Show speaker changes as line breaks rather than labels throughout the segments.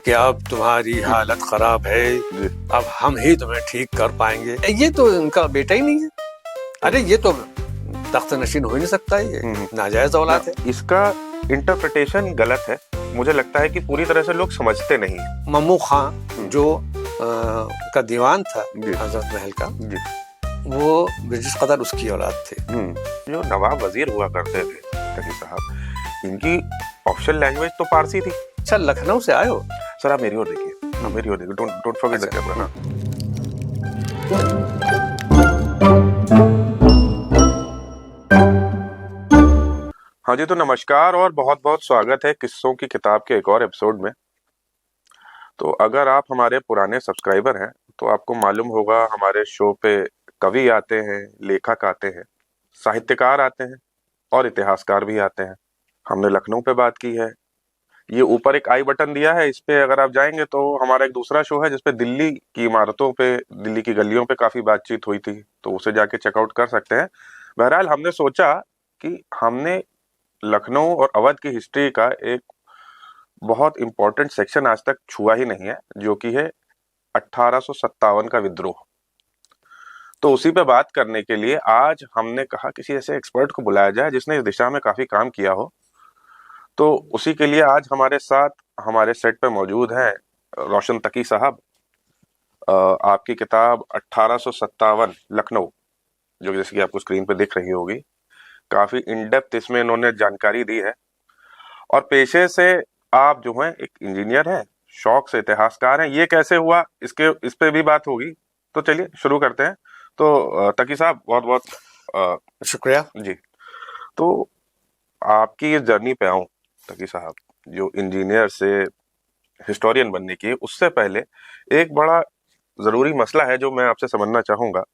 कि अब तुम्हारी हालत खराब है, अब हम ही तुम्हें ठीक कर पाएंगे। ये तो इनका बेटा ही नहीं है। अरे ये तो तख्त नशीन हो ही नहीं सकता, ये नाजायज औलाद है।
इसका इंटरप्रिटेशन गलत है। मुझे लगता है कि पूरी तरह से लोग समझते नहीं।
मम्मू खां जो का दीवान था हजरत महल का, वो ब्रिटिश कदर उसकी औलाद थे।
जो नवाब वजीर हुआ करते थे तकी साहब, इनकी ऑफिशियल लैंग्वेज तो पारसी थी।
अच्छा, लखनऊ से आए हो?
सर आप मेरी ओर देखिए, हाँ मेरी ओर देखिए, डोंट फॉरगेट द कैमरा। हाँ जी, तो नमस्कार और बहुत बहुत स्वागत है किस्सों की किताब के एक और एपिसोड में। तो अगर आप हमारे पुराने सब्सक्राइबर हैं तो आपको मालूम होगा हमारे शो पे कवि आते हैं, लेखक आते हैं, साहित्यकार आते हैं और इतिहासकार भी आते हैं। हमने लखनऊ पे बात की है। ये ऊपर एक आई बटन दिया है, इस पे अगर आप जाएंगे तो हमारा एक दूसरा शो है जिसपे दिल्ली की इमारतों पे, दिल्ली की गलियों पे काफी बातचीत हुई थी, तो उसे जाके चेकआउट कर सकते हैं। बहरहाल हमने सोचा कि हमने लखनऊ और अवध की हिस्ट्री का एक बहुत इंपॉर्टेंट सेक्शन आज तक छुआ ही नहीं है, जो कि है 1857 का विद्रोह। तो उसी पे बात करने के लिए आज हमने कहा किसी ऐसे एक्सपर्ट को बुलाया जाए जिसने इस दिशा में काफी काम किया हो। तो उसी के लिए आज हमारे साथ हमारे सेट पे मौजूद हैं रोशन तकी साहब। आपकी किताब 1857 लखनऊ, जो जैसे कि आपको स्क्रीन पे दिख रही होगी, काफी इन डेप्थ इसमें इन्होंने जानकारी दी है। और पेशे से आप जो हैं एक इंजीनियर हैं, शौक से इतिहासकार हैं। ये कैसे हुआ, इस पे भी बात होगी। तो चलिए शुरू करते हैं। तो तकी साहब बहुत बहुत
शुक्रिया
जी। तो आपकी इस जर्नी पे आऊं तकी साहब, जो इंजीनियर से हिस्टोरियन बनने की, उससे पहले एक बड़ा जरूरी मसला है जो मैं आपसे समझना चाहूंगा।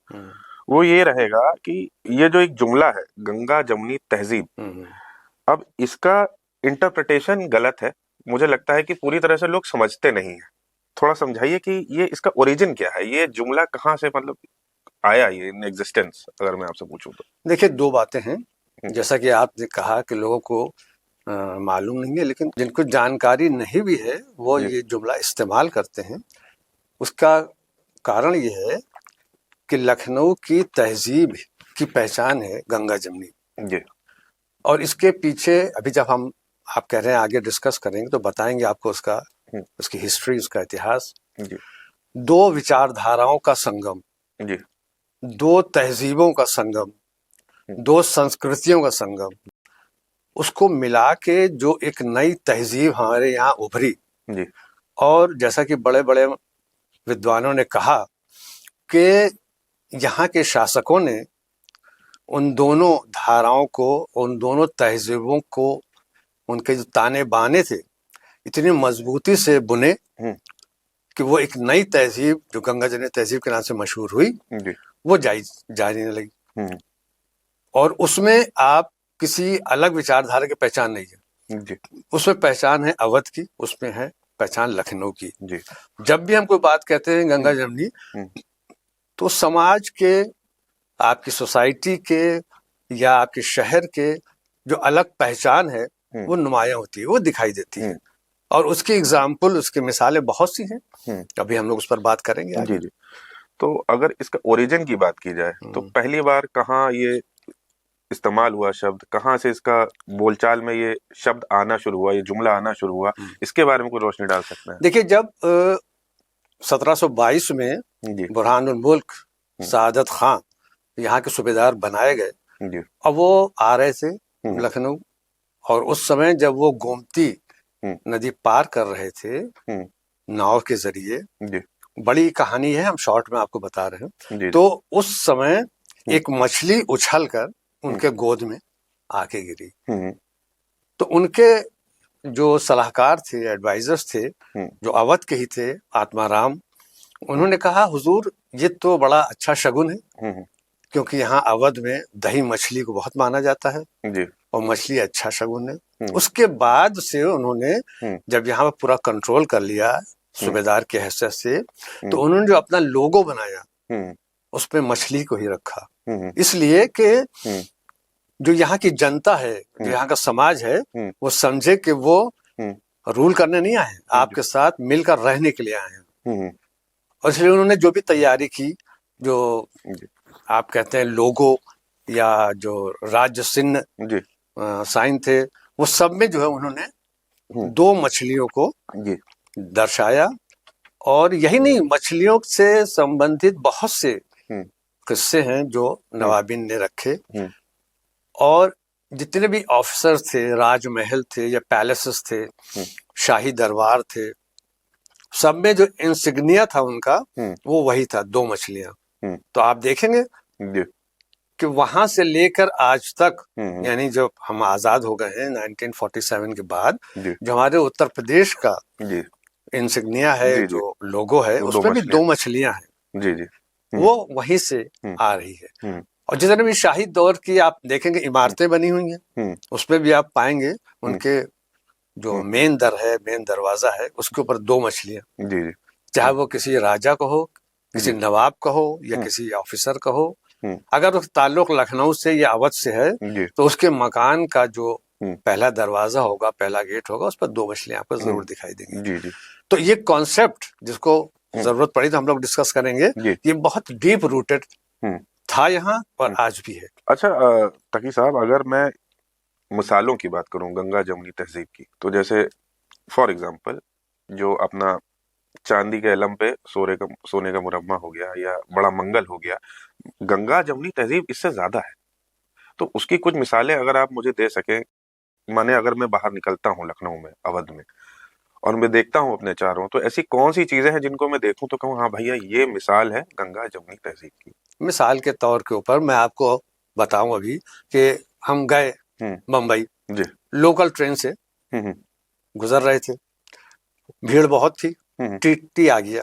वो ये रहेगा कि ये जो एक जुमला है गंगा जमुनी तहजीब, अब इसका इंटरप्रिटेशन गलत है। मुझे लगता है कि पूरी तरह से लोग समझते नहीं है। थोड़ा समझाइए कि ये इसका ओरिजिन क्या है, ये जुमला कहाँ से मतलब आया, ये इन एग्जिस्टेंस, अगर मैं आपसे पूछूं तो।
देखिए, दो बातें हैं। जैसा कि आपने कहा कि लोगों को मालूम नहीं है, लेकिन जिनको जानकारी नहीं भी है वो ये जुमला इस्तेमाल करते हैं। उसका कारण ये है कि लखनऊ की तहजीब की पहचान है गंगा जमुनी
जी।
और इसके पीछे अभी जब आप कह रहे हैं आगे डिस्कस करेंगे तो बताएंगे आपको उसकी हिस्ट्री, उसका इतिहास।
जी।
दो विचारधाराओं का संगम,
जी।
दो तहजीबों का संगम, दो संस्कृतियों का संगम, उसको मिला के जो एक नई तहजीब हमारे यहाँ उभरी।
जी।
और जैसा कि बड़े बड़े विद्वानों ने कहा कि यहाँ के शासकों ने उन दोनों धाराओं को, उन दोनों तहजीबों को, उनके जो ताने बाने थे इतनी मजबूती से बुने कि वो एक नई तहजीब जो गंगा जमुनी तहजीब के नाम से मशहूर हुई, वो जारी नहीं लगी। और उसमें आप किसी अलग विचारधारा की पहचान नहीं है। उसमें पहचान है अवध की, उसमें है पहचान लखनऊ की। जब भी हम कोई बात कहते हैं गंगा जमुनी, तो समाज के, आपकी सोसाइटी के या आपके शहर के जो अलग पहचान है वो नुमायां होती है, वो दिखाई देती है। और उसकी एग्जाम्पल, उसकी मिसालें बहुत सी हैं। अभी हम लोग उस पर बात करेंगे आगे।
जी। तो अगर इसका ओरिजिन की बात की जाए तो पहली बार कहाँ ये इस्तेमाल हुआ शब्द, कहाँ से इसका बोलचाल में ये शब्द आना शुरू हुआ, ये जुमला आना शुरू हुआ, इसके बारे में कोई रोशनी डाल सकते हैं?
देखिए, जब 1722 में बुरहानुल मुल्क सादत खां यहाँ के सूबेदार बनाए गए, अब वो आ रहे थे लखनऊ, और उस समय जब वो गोमती नदी पार कर रहे थे नाव के जरिए, बड़ी कहानी है, हम शॉर्ट में आपको बता रहे हैं। तो उस समय एक मछली उछल कर उनके गोद में आके गिरी। तो उनके जो सलाहकार थे, एडवाइजर्स थे, जो अवध के ही थे, आत्माराम, उन्होंने कहा हुजूर ये तो बड़ा अच्छा शगुन है, क्योंकि यहाँ अवध में दही मछली को बहुत माना जाता है और मछली अच्छा शगुन है। उसके बाद से उन्होंने जब यहाँ पर पूरा कंट्रोल कर लिया सूबेदार के हैसियत से, तो उन्होंने जो अपना लोगो बनाया उस पे मछली को ही रखा, इसलिए कि जो यहाँ की जनता है, जो यहाँ का समाज है, वो समझे कि वो रूल करने नहीं आए हैं, आपके साथ मिलकर रहने के लिए आए हैं। और इसलिए उन्होंने जो भी तैयारी की, जो आप कहते हैं लोगो या जो राज्य चिन्ह साइन थे, वो सब में जो है उन्होंने दो मछलियों को दर्शाया। और यही नहीं, मछलियों से संबंधित बहुत से किस्से हैं जो नवाबिन ने रखे। और जितने भी ऑफिसर थे, राजमहल थे या पैलेसेस थे, शाही दरबार थे, सब में जो इंसिग्निया था उनका वो वही था, दो मछलियां। तो आप देखेंगे कि वहां से लेकर आज तक, यानी जब हम आजाद हो गए हैं 1947 के बाद, जो हमारे उत्तर प्रदेश का इंसिग्निया है, जो लोगो है, उसमें भी दो मछलियां हैं। वो वहीं से आ रही है। और जितने भी शाही दौर की आप देखेंगे इमारतें बनी हुई हैं, उसमें भी आप पाएंगे उनके जो मेन दर है, मेन दरवाजा है, उसके ऊपर दो मछलियां। चाहे वो किसी राजा का हो, किसी नवाब का हो या किसी ऑफिसर का हो। अगर उसका ताल्लुक लखनऊ से या अवध से है तो उसके मकान का जो पहला दरवाजा होगा, पहला गेट होगा, उस पर दो मछलियां आपको जरूर दिखाई देंगी। तो ये कॉन्सेप्ट जिसको जरूरत पड़ी तो हम लोग डिस्कस करेंगे, ये बहुत डीप रूटेड था यहाँ और आज भी है।
अच्छा तकी साहब, अगर मैं मिसालों की बात करूं गंगा जमुनी तहजीब की, तो जैसे फॉर एग्जांपल जो अपना चांदी के अलम पे सोने का मुरम्मा हो गया या बड़ा मंगल हो गया, गंगा जमुनी तहजीब इससे ज्यादा है। तो उसकी कुछ मिसालें अगर आप मुझे दे सके। माने अगर मैं बाहर निकलता हूँ लखनऊ में, अवध में, और मैं देखता हूँ अपने चारों, तो ऐसी कौन सी चीजें हैं जिनको मैं देखूं तो कहूँ हाँ भैया ये मिसाल है गंगा जमुनी तहजीब की।
मिसाल के तौर के ऊपर मैं आपको बताऊं अभी कि हम गए मुंबई, लोकल ट्रेन से गुजर रहे थे, भीड़ बहुत थी, टीटी आ गया,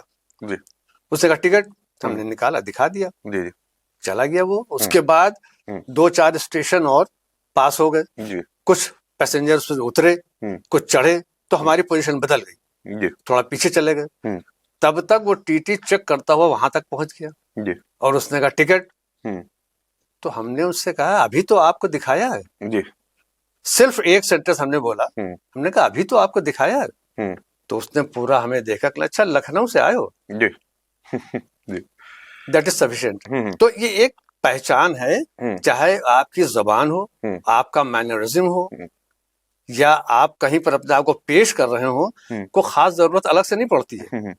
उससे का टिकट हमने निकाला, दिखा दिया, चला गया वो। उसके बाद 2-4 स्टेशन और पास हो गए, कुछ पैसेंजर्स उतरे, कुछ चढ़े, तो हमारी पोजीशन बदल गई, थोड़ा पीछे चले गए। तब तक वो टीटी चेक करता हुआ वहां तक पहुंच गया और उसने कहा टिकट। तो हमने उससे कहा अभी तो आपको दिखाया है, सिर्फ एक सेंटेंस हमने बोला, हमने कहा अभी तो आपको दिखाया है। तो उसने पूरा हमें देखा कि अच्छा लखनऊ से आए हो, दैट इज सफिशिएंट। तो ये एक पहचान है, चाहे आपकी जबान हो, आपका मैनरिज्म हो, या आप कहीं पर अपने आप को पेश कर रहे हो, को खास जरूरत अलग से नहीं पड़ती है।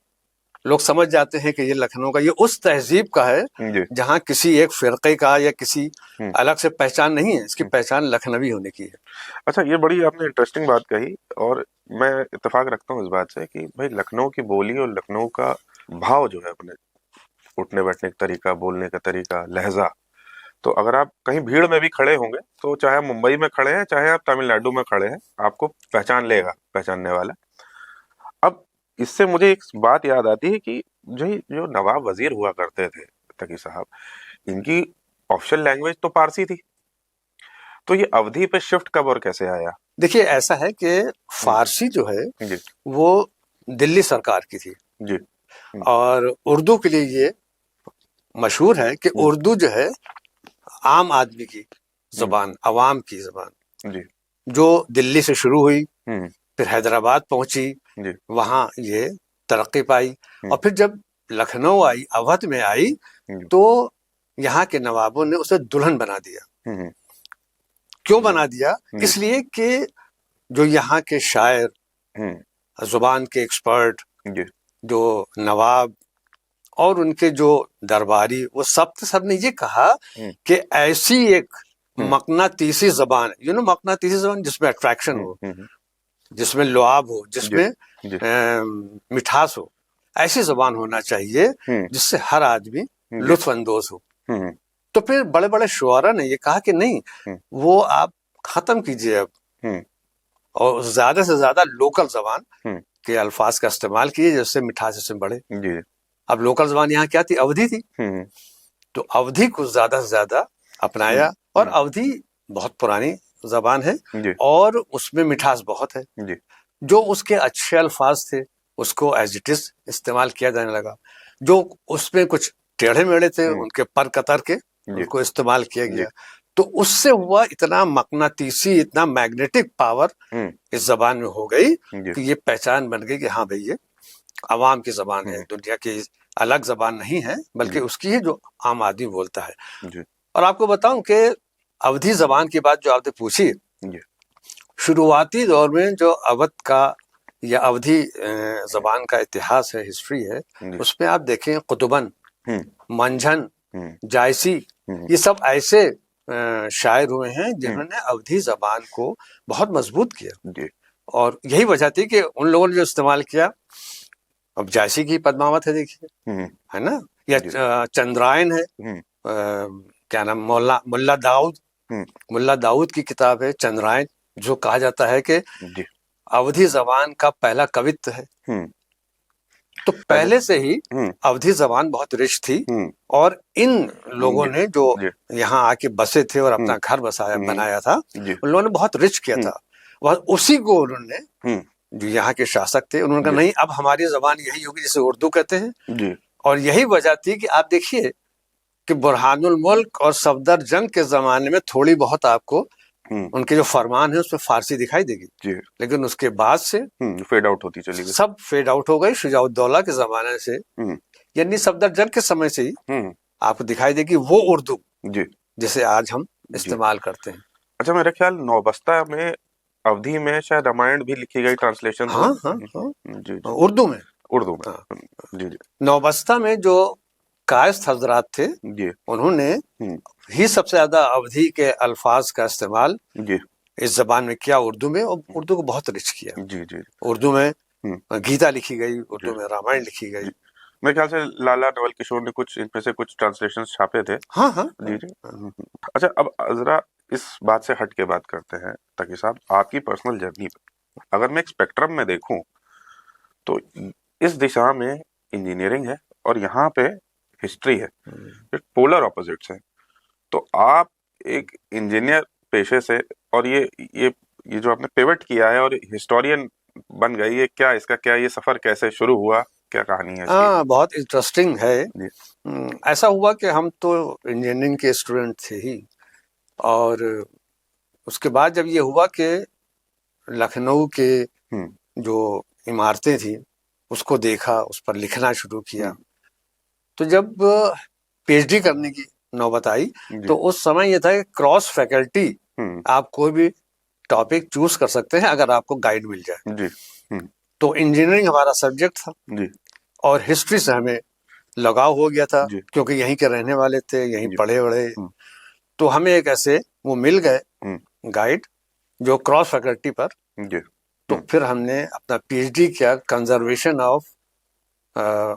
लोग समझ जाते हैं कि ये लखनऊ का, ये उस तहजीब का है जहाँ किसी एक फिरके का या किसी अलग से पहचान नहीं है, इसकी पहचान लखनवी होने की है।
अच्छा, ये बड़ी आपने इंटरेस्टिंग बात कही, और मैं इत्तेफाक रखता हूँ इस बात से कि भाई लखनऊ की बोली और लखनऊ का भाव जो है, अपने उठने बैठने का तरीका, बोलने का तरीका, लहजा, तो अगर आप कहीं भीड़ में भी खड़े होंगे, तो चाहे आप मुंबई में खड़े हैं, चाहे आप तमिलनाडु में खड़े हैं, आपको पहचान लेगा पहचानने वाला। अब इससे मुझे एक बात याद आती है कि जो नवाब वजीर हुआ करते थे तकी साहब, इनकी ऑफिशियल लैंग्वेज तो पारसी थी, तो ये अवधी पे शिफ्ट कब और कैसे आया?
देखिए ऐसा है कि फारसी जो है वो दिल्ली सरकार की थी जी, और उर्दू के लिए ये मशहूर है कि उर्दू जो है आम आदमी की जुबान, अवाम की जुबान जी, जो दिल्ली से शुरू हुई, फिर हैदराबाद पहुंची, वहां ये तरक्की पाई, और फिर जब लखनऊ आई, अवध में आई, तो यहाँ के नवाबों ने उसे दुल्हन बना दिया। क्यों बना दिया? इसलिए कि जो यहाँ के शायर, जुबान के एक्सपर्ट, जो नवाब और उनके जो दरबारी, वो सब ने ये कहा कि ऐसी एक मकनातीसी जबान, मकनातीसी जबान जिसमें अट्रैक्शन हो, जिसमें लुआब हो, जिसमें मिठास हो, ऐसी जबान होना चाहिए जिससे हर आदमी लुत्फ अंदोज हो। तो फिर बड़े बड़े शुआरा ने ये कहा कि नहीं, वो आप खत्म कीजिए अब, और ज्यादा से ज्यादा लोकल जबान के अल्फाज का इस्तेमाल कीजिए जिससे मिठास इसमें बढ़े। अब लोकल जबान यहाँ क्या थी? अवधी थी, तो अवधी को ज्यादा से ज्यादा अपनाया, और अवधी बहुत पुरानी जबान है और उसमें मिठास बहुत है। जो उसके अच्छे अल्फाज थे उसको एज इट इज इस्तेमाल किया जाने लगा, जो उसमें कुछ टेढ़े मेढ़े थे उनके पर कतर के, उनको इस्तेमाल किया गया। तो उससे हुआ इतना मकनातीसी, इतना मैग्नेटिक पावर इस जबान में हो गई कि ये पहचान बन गई कि हाँ भाई ये अवाम की जबान है, दुनिया की अलग जबान नहीं है, बल्कि उसकी ही जो आम आदमी बोलता है। और आपको बताऊं कि अवधी जबान की बात जो आपने पूछी, शुरुआती दौर में जो अवध का या अवधी जबान का इतिहास है, हिस्ट्री है, उसमें आप देखें कुतुबन, मंझन, जायसी, ये सब ऐसे शायर हुए हैं जिन्होंने अवधी जबान को बहुत मजबूत किया। और यही वजह थी कि उन लोगों ने जो इस्तेमाल किया, अब जायसी की पद्मावत है देखिए, है ना, या चंद्रायन है, क्या नाम, मुल्ला दाऊद की किताब है चंद्रायन, जो कहा जाता है कि अवधी जबान का पहला कवित्व है। तो पहले से ही अवधी जबान बहुत रिच थी, और इन लोगों ने जो यहाँ आके बसे थे और अपना घर बनाया था, उन लोगों ने बहुत रिच किया था। वह उसी को उन्होंने, जो यहाँ के शासक थे, उन्होंने कहा नहीं, अब हमारी जबान यही होगी जिसे उर्दू कहते हैं। और यही वजह थी कि आप देखिए कि बुरहानुल मुल्क और सफदरजंग के जमाने में थोड़ी बहुत आपको उनके जो फरमान है उसमें फारसी दिखाई देगी, लेकिन उसके बाद से
फेड आउट होती चली गई,
सब फेड आउट हो गई। शुजाउद्दौला के जमाने से, यानी सफदरजंग के समय से ही आपको दिखाई देगी वो उर्दू जिसे आज हम इस्तेमाल करते हैं।
अच्छा, मेरा ख्याल नौबस्ता में, अवधी में शायद रामायण भी लिखी गई, ट्रांसलेशन।
उर्दू में।
जी।
नौबस्ता में जो कायस्थ हजरात थे, उन्होंने ही सबसे ज्यादा अवधी के अल्फाज का इस्तेमाल इस जबान में किया, उर्दू में, और उर्दू को बहुत रिच किया। उर्दू में गीता लिखी गई, उर्दू में रामायण लिखी गई।
मेरे ख्याल से लाला नवल किशोर ने कुछ इनमें से कुछ ट्रांसलेशन छापे थे। जी। अच्छा, अब जरा इस बात से हट के बात करते हैं तकी साहब, आपकी पर्सनल जर्नी पे अगर मैं एक स्पेक्ट्रम में देखूं तो इस दिशा में इंजीनियरिंग है और यहाँ पे हिस्ट्री है, पोलर ऑपोजिट्स हैं। तो आप एक इंजीनियर पेशे से, और ये जो आपने पिवट किया है और हिस्टोरियन बन गई है, क्या इसका, क्या ये सफर कैसे शुरू हुआ, क्या कहानी है इसकी?
बहुत इंटरेस्टिंग है। ऐसा हुआ कि हम तो इंजीनियरिंग के स्टूडेंट थे ही, और उसके बाद जब ये हुआ कि लखनऊ के जो इमारतें थी उसको देखा, उस पर लिखना शुरू किया। तो जब पीएचडी करने की नौबत आई तो उस समय ये था कि क्रॉस फैकल्टी आप कोई भी टॉपिक चूज कर सकते हैं अगर आपको गाइड मिल जाए। तो इंजीनियरिंग हमारा सब्जेक्ट था और हिस्ट्री से हमें लगाव हो गया था, क्योंकि यहीं के रहने वाले थे, यहीं पढ़े बड़े। तो हमें एक ऐसे वो मिल गए गाइड जो क्रॉस फैकल्टी पर। तो फिर हमने अपना पीएचडी किया, conservation of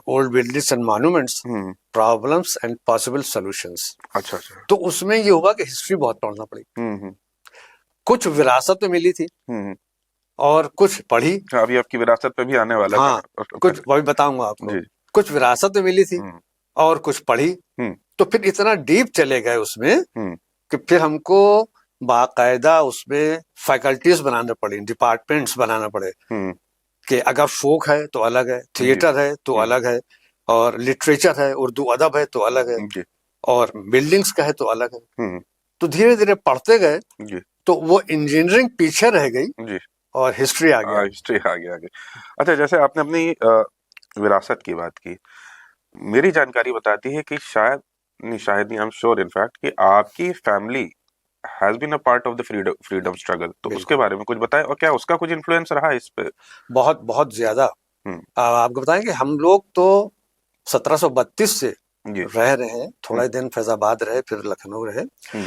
old buildings and monuments, problems and possible solutions.
अच्छा। तो
उसमें ये हुआ कि हिस्ट्री बहुत पढ़ना पड़ी। कुछ विरासत में मिली थी और कुछ पढ़ी।
अभी आपकी विरासत पे भी आने वाला
है। कुछ वही बताऊंगा आपको। कुछ विरासत में मिली थी और कुछ पढ़ी। तो फिर इतना डीप चले गए उसमें कि फिर हमको बाकायदा उसमें फैकल्टीज बनाने पड़ी, डिपार्टमेंट्स बनाना पड़े कि अगर फोक है तो अलग है, थिएटर है तो अलग है, और लिटरेचर है, उर्दू अदब है तो अलग है, और बिल्डिंग्स का है तो अलग है। तो धीरे धीरे पढ़ते गए तो वो इंजीनियरिंग पीछे रह गई और हिस्ट्री आ गया।
अच्छा, जैसे आपने अपनी विरासत की बात की, मेरी जानकारी बताती है कि शायद नहीं, I am sure in fact कि आपकी family has been a part of the freedom struggle। तो उसके बारे में कुछ बताएं, और क्या उसका कुछ इन्फ्लुएंस रहा इस पे?
बहुत बहुत ज्यादा। आपको बताएं कि हम लोग तो 1732 से रह रहे हैं, थोड़ा दिन फैजाबाद रहे, फिर लखनऊ रहे,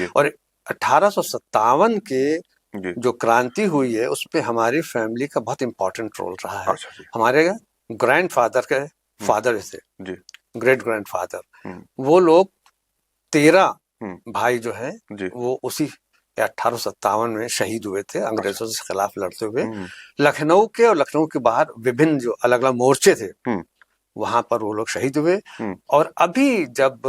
और 1857 के जो क्रांति हुई है उस पे हमारी फैमिली का बहुत इंपॉर्टेंट रोल रहा है। हमारे ग्रैंडफादर के फादर थे, ग्रेट ग्रैंडफादर, वो लोग 13 भाई जो है वो उसी 1857 में शहीद हुए थे, अंग्रेजों के खिलाफ लड़ते हुए। लखनऊ के और लखनऊ के बाहर विभिन्न जो अलग अलग मोर्चे थे वहां पर वो लोग शहीद हुए। और अभी जब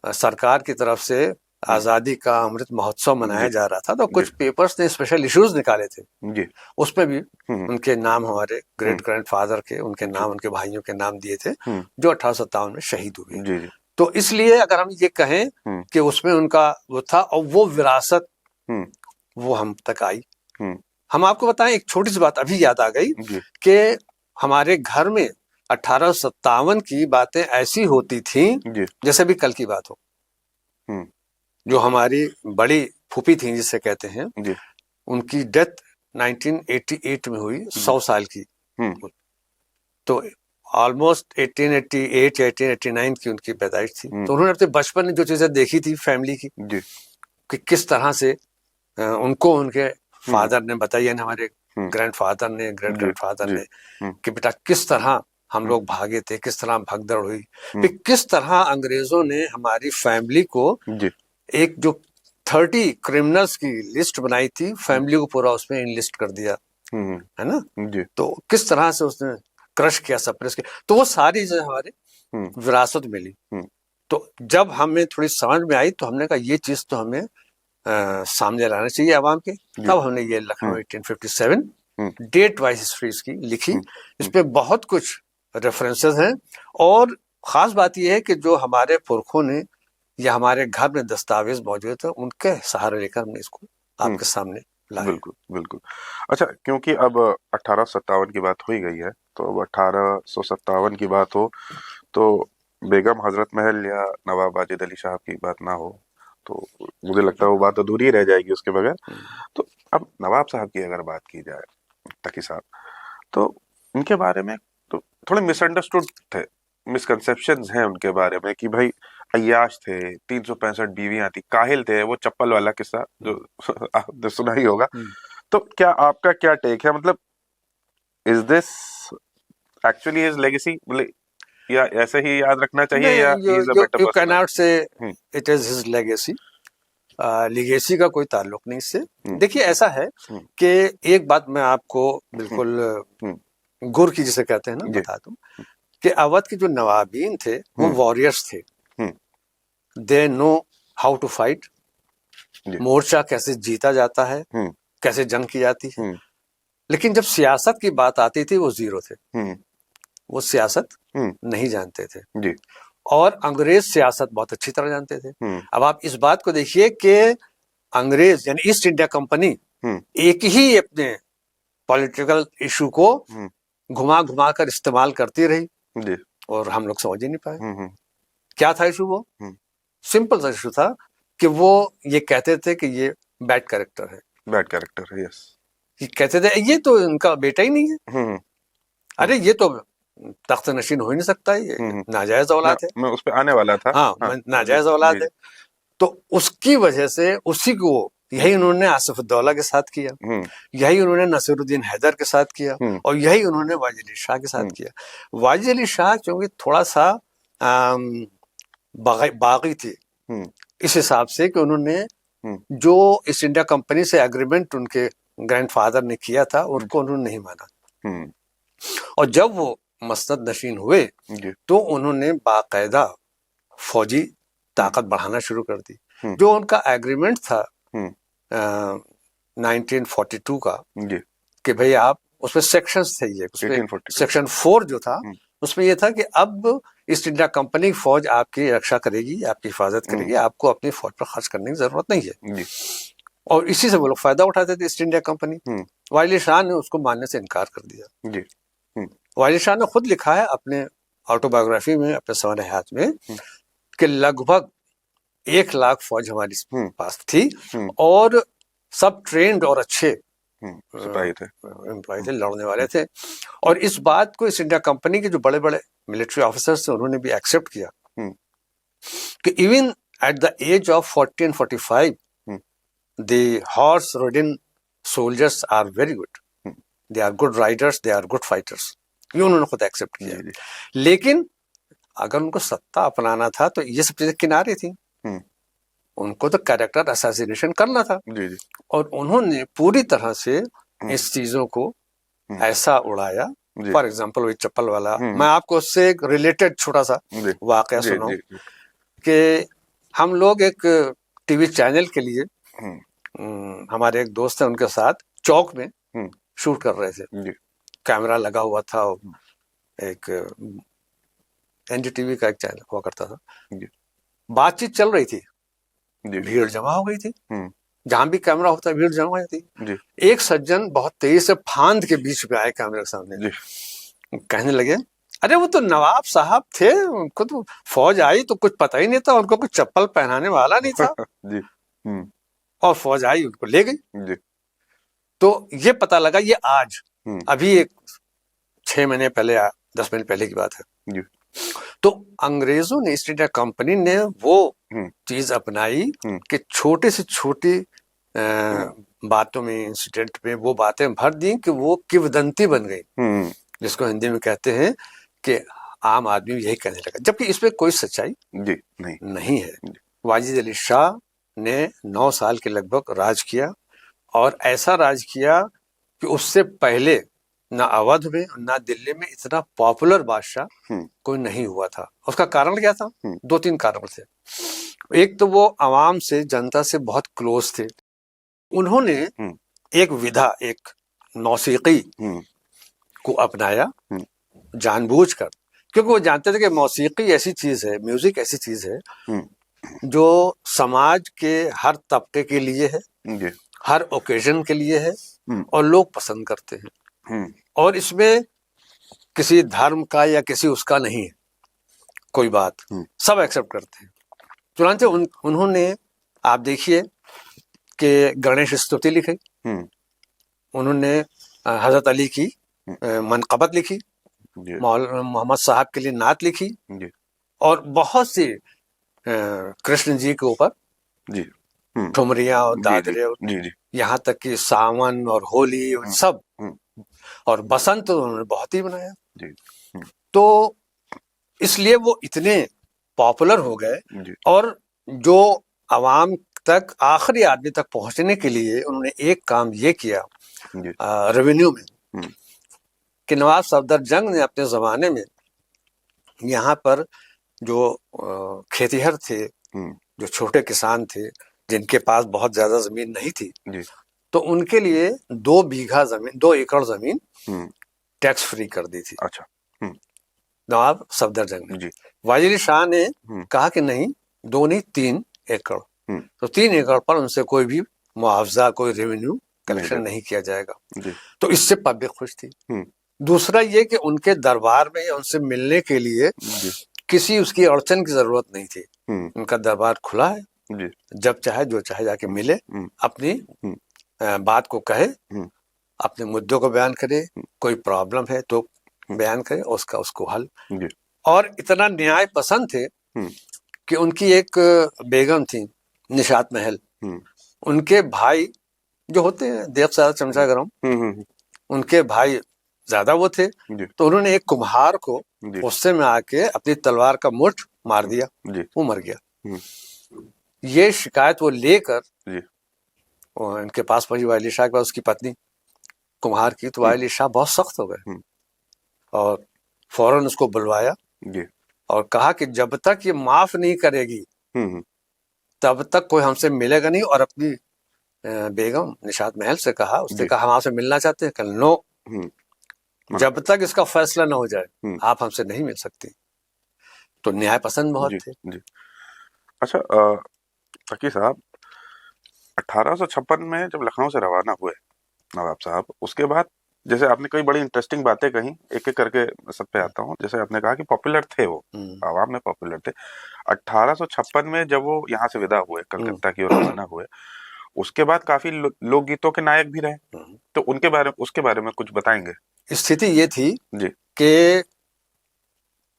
सरकार की तरफ से आजादी का अमृत महोत्सव मनाया जा रहा था तो कुछ पेपर्स ने स्पेशल इश्यूज निकाले थे, उसमें भी उनके नाम, हमारे ग्रेट ग्रैंडफादर के, उनके नाम, उनके भाइयों के नाम दिए थे जो 1857 में शहीद हुए। तो इसलिए अगर हम ये कहें कि उसमें उनका वो था और वो विरासत वो हम तक आई। हम आपको बताएं, एक छोटी सी बात अभी याद आ गई कि हमारे घर में 1857 की बातें ऐसी होती थी जैसे भी कल की बात हो। जो हमारी बड़ी फूफी थी जिसे कहते हैं, उनकी डेथ 1988 में हुई, 100 साल की। तो ऑलमोस्ट 1888 या 1889 की उनकी पैदाइश थी। तो उन्होंने अपने बचपन में जो चीजें देखी थी फैमिली की, कि किस तरह से उनको उनके फादर ने बताई, यानी हमारे ग्रैंडफादर ने, ग्रेट ग्रैंडफादर ने, कि बेटा किस तरह हम लोग भागे थे, किस तरह भगदड़ हुई, फिर किस तरह अंग्रेजों ने हमारी फैमिली को एक जो 30 क्रिमिनल्स की लिस्ट बनाई थी, फैमिली को पूरा उसमें इनलिस्ट कर दिया, है ना। तो किस तरह से उसने क्रश किया, सप्रेस किया। तो वो सारी जो हमारे विरासत मिली। तो जब हमें थोड़ी समझ में आई तो हमने कहा ये चीज तो हमें सामने लाना चाहिए आवाम के। तब हमने ये लखनऊ 1857 डेट वाइज हिस्ट्री इसकी लिखी। इस पे बहुत कुछ रेफरेंसेस हैं और खास बात यह है कि जो हमारे पुरखों ने या हमारे घर में दस्तावेज मौजूद है उनके सहारे लेकर हमने इसको आपके सामने लाया।
बिल्कुल बिल्कुल। अच्छा, क्योंकि अब 1857 की बात हो ही गई है, तो अब 1857 की बात हो तो बेगम हजरत महल या नवाब वाजिद अली साहब की बात ना हो तो मुझे लगता है वो बात अधूरी ही रह जाएगी उसके बगैर। तो अब नवाब साहब की अगर बात की जाए, तकी साहब, तो उनके बारे में तो थोड़े मिसअंडरस्टूड थे, मिसकंसेप्शंस हैं उनके बारे में कि भाई अय्याश थे, 365 बीवियां थी, काहिल थे, वो चप्पल वाला किस्सा जो आपने सुना ही होगा। तो क्या आपका क्या टेक है, मतलब is this actually his legacy, मतलब या ऐसे ही याद रखना चाहिए, या he is a better person?
You can not say it is his legacy. Legacy का कोई ताल्लुक नहीं इससे। देखिए ऐसा है कि एक बात मैं आपको बिल्कुल गुर की जिसे कहते हैं ना बता दूं कि अवध के जो नवाबीन थे वो वॉरियर्स थे। They know how to fight, मोर्चा कैसे जीता जाता है, कैसे जंग की जाती है। लेकिन जब सियासत की बात आती थी वो जीरो थे, वो सियासत नहीं जानते थे और अंग्रेज सियासत बहुत अच्छी तरह जानते थे। अब आप इस बात को देखिए कि अंग्रेज यानी ईस्ट इंडिया कंपनी एक ही अपने पॉलिटिकल इशू को घुमा घुमा कर इस्तेमाल करती रही और हम लोग समझ ही नहीं पाए क्या था इशू। वो सिंपल सा इशू था कि वो ये कहते थे कि ये बैड कैरेक्टर है,
बैड कैरेक्टर है, यस।
ये कहते थे ये तो इनका बेटा ही नहीं है, अरे ये तो तख्त नशीन हो ही नहीं सकता, ये नाजायज औलाद है।
मैं उस पे आने वाला था।
हाँ, नाजायज औलाद है। तो उसकी वजह से उसी को यही उन्होंने आसिफुद्दौला के साथ किया, यही उन्होंने नसीरुद्दीन हैदर के साथ किया और यही उन्होंने वाजिद अली शाह के साथ किया। वाजिद अली शाह क्योंकि थोड़ा सा बागी थे इस हिसाब से कि उन्होंने जो ईस्ट इंडिया कंपनी से एग्रीमेंट उनके ग्रैंडफादर ने किया था उनको उन्होंने नहीं माना और जब वो मसनद नशीन हुए तो उन्होंने बाकायदा फौजी ताकत बढ़ाना शुरू कर दी। जो उनका एग्रीमेंट था 1942 का कि भाई आप उसमें सेक्शंस थे, ये सेक्शन 4 जो था उसमें ये था कि अब ईस्ट इंडिया कंपनी की फौज आपकी रक्षा करेगी, आपकी हिफाजत करेगी, आपको अपनी फौज पर खर्च करने की जरूरत नहीं है। और इसी से वो लोग फायदा उठाते थे east India company. Wajid Ali Shah ने उसको मानने से इनकार कर दिया। वाजिद अली शाह ने खुद लिखा है अपने ऑटोबायोग्राफी में, अपने सवाल हयात में, कि लगभग 1 लाख फौज हमारी पास थी और सब ट्रेंड और अच्छे एम्प्लॉय थे, लड़ने वाले थे। और इस बात को ईस्ट इंडिया कंपनी के जो बड़े बड़े मिलिट्री ऑफिसर्स थे उन्होंने भी एक्सेप्ट किया कि even at the age of 40 and 45 the horse ridden soldiers are very good, they are good riders, they are good fighters. ये उन्होंने खुद एक्सेप्ट किया। लेकिन अगर उनको सत्ता अपनाना था तो ये सब चीजें किनारे थी, उनको तो कैरेक्टर असैसिनेशन करना था और उन्होंने पूरी तरह से इस चीजों को ऐसा उड़ाया। फॉर एग्जाम्पल वही चप्पल वाला, मैं आपको उससे एक रिलेटेड छोटा सा वाकया सुनाऊं कि हम लोग एक टीवी चैनल के लिए हमारे एक दोस्त है उनके साथ चौक में शूट कर रहे थे। कैमरा लगा हुआ था, एक एनडीटीवी का एक चैनल हुआ करता था,
जी
बातचीत चल रही थी,
जी
भीड़ जमा हो गई थी,
हम्म
जहां भी कैमरा होता है भीड़ जमा हो जाती।
जी
एक सज्जन बहुत तेजी से फांद के बीच में आए कैमरे के सामने,
जी
कहने लगे, अरे वो तो नवाब साहब थे, उनको तो फौज आई तो कुछ पता ही नहीं था, उनको कुछ चप्पल पहनाने वाला नहीं था,
जी
और फौज आई उनको ले गई।
जी
तो ये पता लगा, ये आज
हम्म
अभी एक 6 महीने पहले 10 महीने पहले की बात है।
जी
तो अंग्रेजों ने, ईस्ट इंडिया कंपनी ने वो
हम्म
चीज अपनाई
हम्म
कि छोटे से छोटी बातों में, इंसिडेंट में वो बातें भर दी कि वो किंवदंती बन गई,
हम्म
जिसको हिंदी में कहते हैं कि आम आदमी यही कहने लगा, जबकि इसमें कोई सच्चाई
जी नहीं
नहीं है।
जी
वाजिद अली शाह ने 9 साल के लगभग राज किया, और ऐसा राज किया कि उससे पहले ना अवध में ना दिल्ली में इतना पॉपुलर बादशाह कोई नहीं हुआ था। उसका कारण क्या था? 2-3 कारण थे। एक तो वो आवाम से, जनता से बहुत क्लोज थे। उन्होंने एक विधा, एक मौसीकी को अपनाया जानबूझकर, क्योंकि वो जानते थे कि मौसीकी ऐसी चीज है, म्यूजिक ऐसी चीज है जो समाज के हर तबके के लिए है,
जी
हर ओकेजन के लिए है, और लोग पसंद करते हैं। और इसमें किसी धर्म का या किसी उसका नहीं है कोई बात, सब एक्सेप्ट करते हैं। चुनाचे उन्होंने, आप देखिए कि गणेश स्तुति लिखी, उन्होंने हजरत अली की मनक़बत लिखी, मोहम्मद साहब के लिए नात लिखी, और बहुत सी कृष्ण जी के ऊपर ठुमरियां और दादरे, यहाँ तक कि सावन और होली और सब, और बसंत तो उन्होंने बहुत ही बनाया। तो इसलिए वो इतने पॉपुलर हो गए, और जो आवाम तक, आखिरी आदमी तक पहुंचने के लिए उन्होंने एक काम ये किया रेवेन्यू में, कि नवाब सफदरजंग ने अपने जमाने में यहाँ पर जो खेतिहर थे, जो छोटे किसान थे, जिनके पास बहुत ज्यादा जमीन नहीं थी, तो उनके लिए 2 बीघा जमीन, 2 एकड़ जमीन टैक्स फ्री कर दी थी।
अच्छा।
नवाब सफदरजंग ने। वाजिद शाह ने कहा कि नहीं, 2 नहीं 3 एकड़। तो 3 एकड़ पर उनसे कोई भी मुआवजा, कोई रेवेन्यू कलेक्शन नहीं किया जाएगा। तो इससे पब्लिक खुश थी। दूसरा ये कि उनके दरबार में या उनसे मिलने के लिए किसी उसकी अड़चन की जरूरत नहीं थी। उनका दरबार खुला है, जब चाहे जो चाहे जाके मिले, अपनी बात को कहे, अपने मुद्दों को बयान करे, कोई प्रॉब्लम है तो बयान करे, उसको हल। और इतना न्याय पसंद थे कि उनकी एक बेगम थी, निशात महल, उनके भाई जो होते हैं देव सारा चमचा गरम, उनके भाई ज्यादा वो थे, तो उन्होंने एक कुम्हार को गुस्से में आके अपनी तलवार का मुठ मार दिया, वो मर गया। ये शिकायत वो लेकर इनके पास पहुंची वाजिद अली शाह के पास, उसकी पत्नी कुम्हार की। तो वाजिद अली शाह बहुत सख्त हो गए और फौरन उसको बुलवाया और कहा कि जब तक ये माफ नहीं करेगी तब तक कोई हमसे मिलेगा नहीं। और अपनी बेगम निशात महल से कहा, उसने कहा हम आपसे मिलना चाहते हैं। कल नो, जब तक इसका फैसला ना हो जाए आप हमसे नहीं मिल सकती। तो न्याय पसंद बहुत थे।
अच्छा फकीर साहब, 1856 में जब लखनऊ से रवाना हुए नवाब साहब, उसके बाद जैसे आपने कई बड़ी इंटरेस्टिंग बातें कही, एक एक करके सब पे आता हूँ। जैसे आपने कहा कि पॉपुलर थे वो, आवाम में पॉपुलर थे। 1856 में जब वो यहाँ से विदा हुए, कलकत्ता की ओर रवाना हुए, उसके बाद काफी लोकगीतों के नायक भी रहे। तो उसके बारे में कुछ बताएंगे?
स्थिति ये थी कि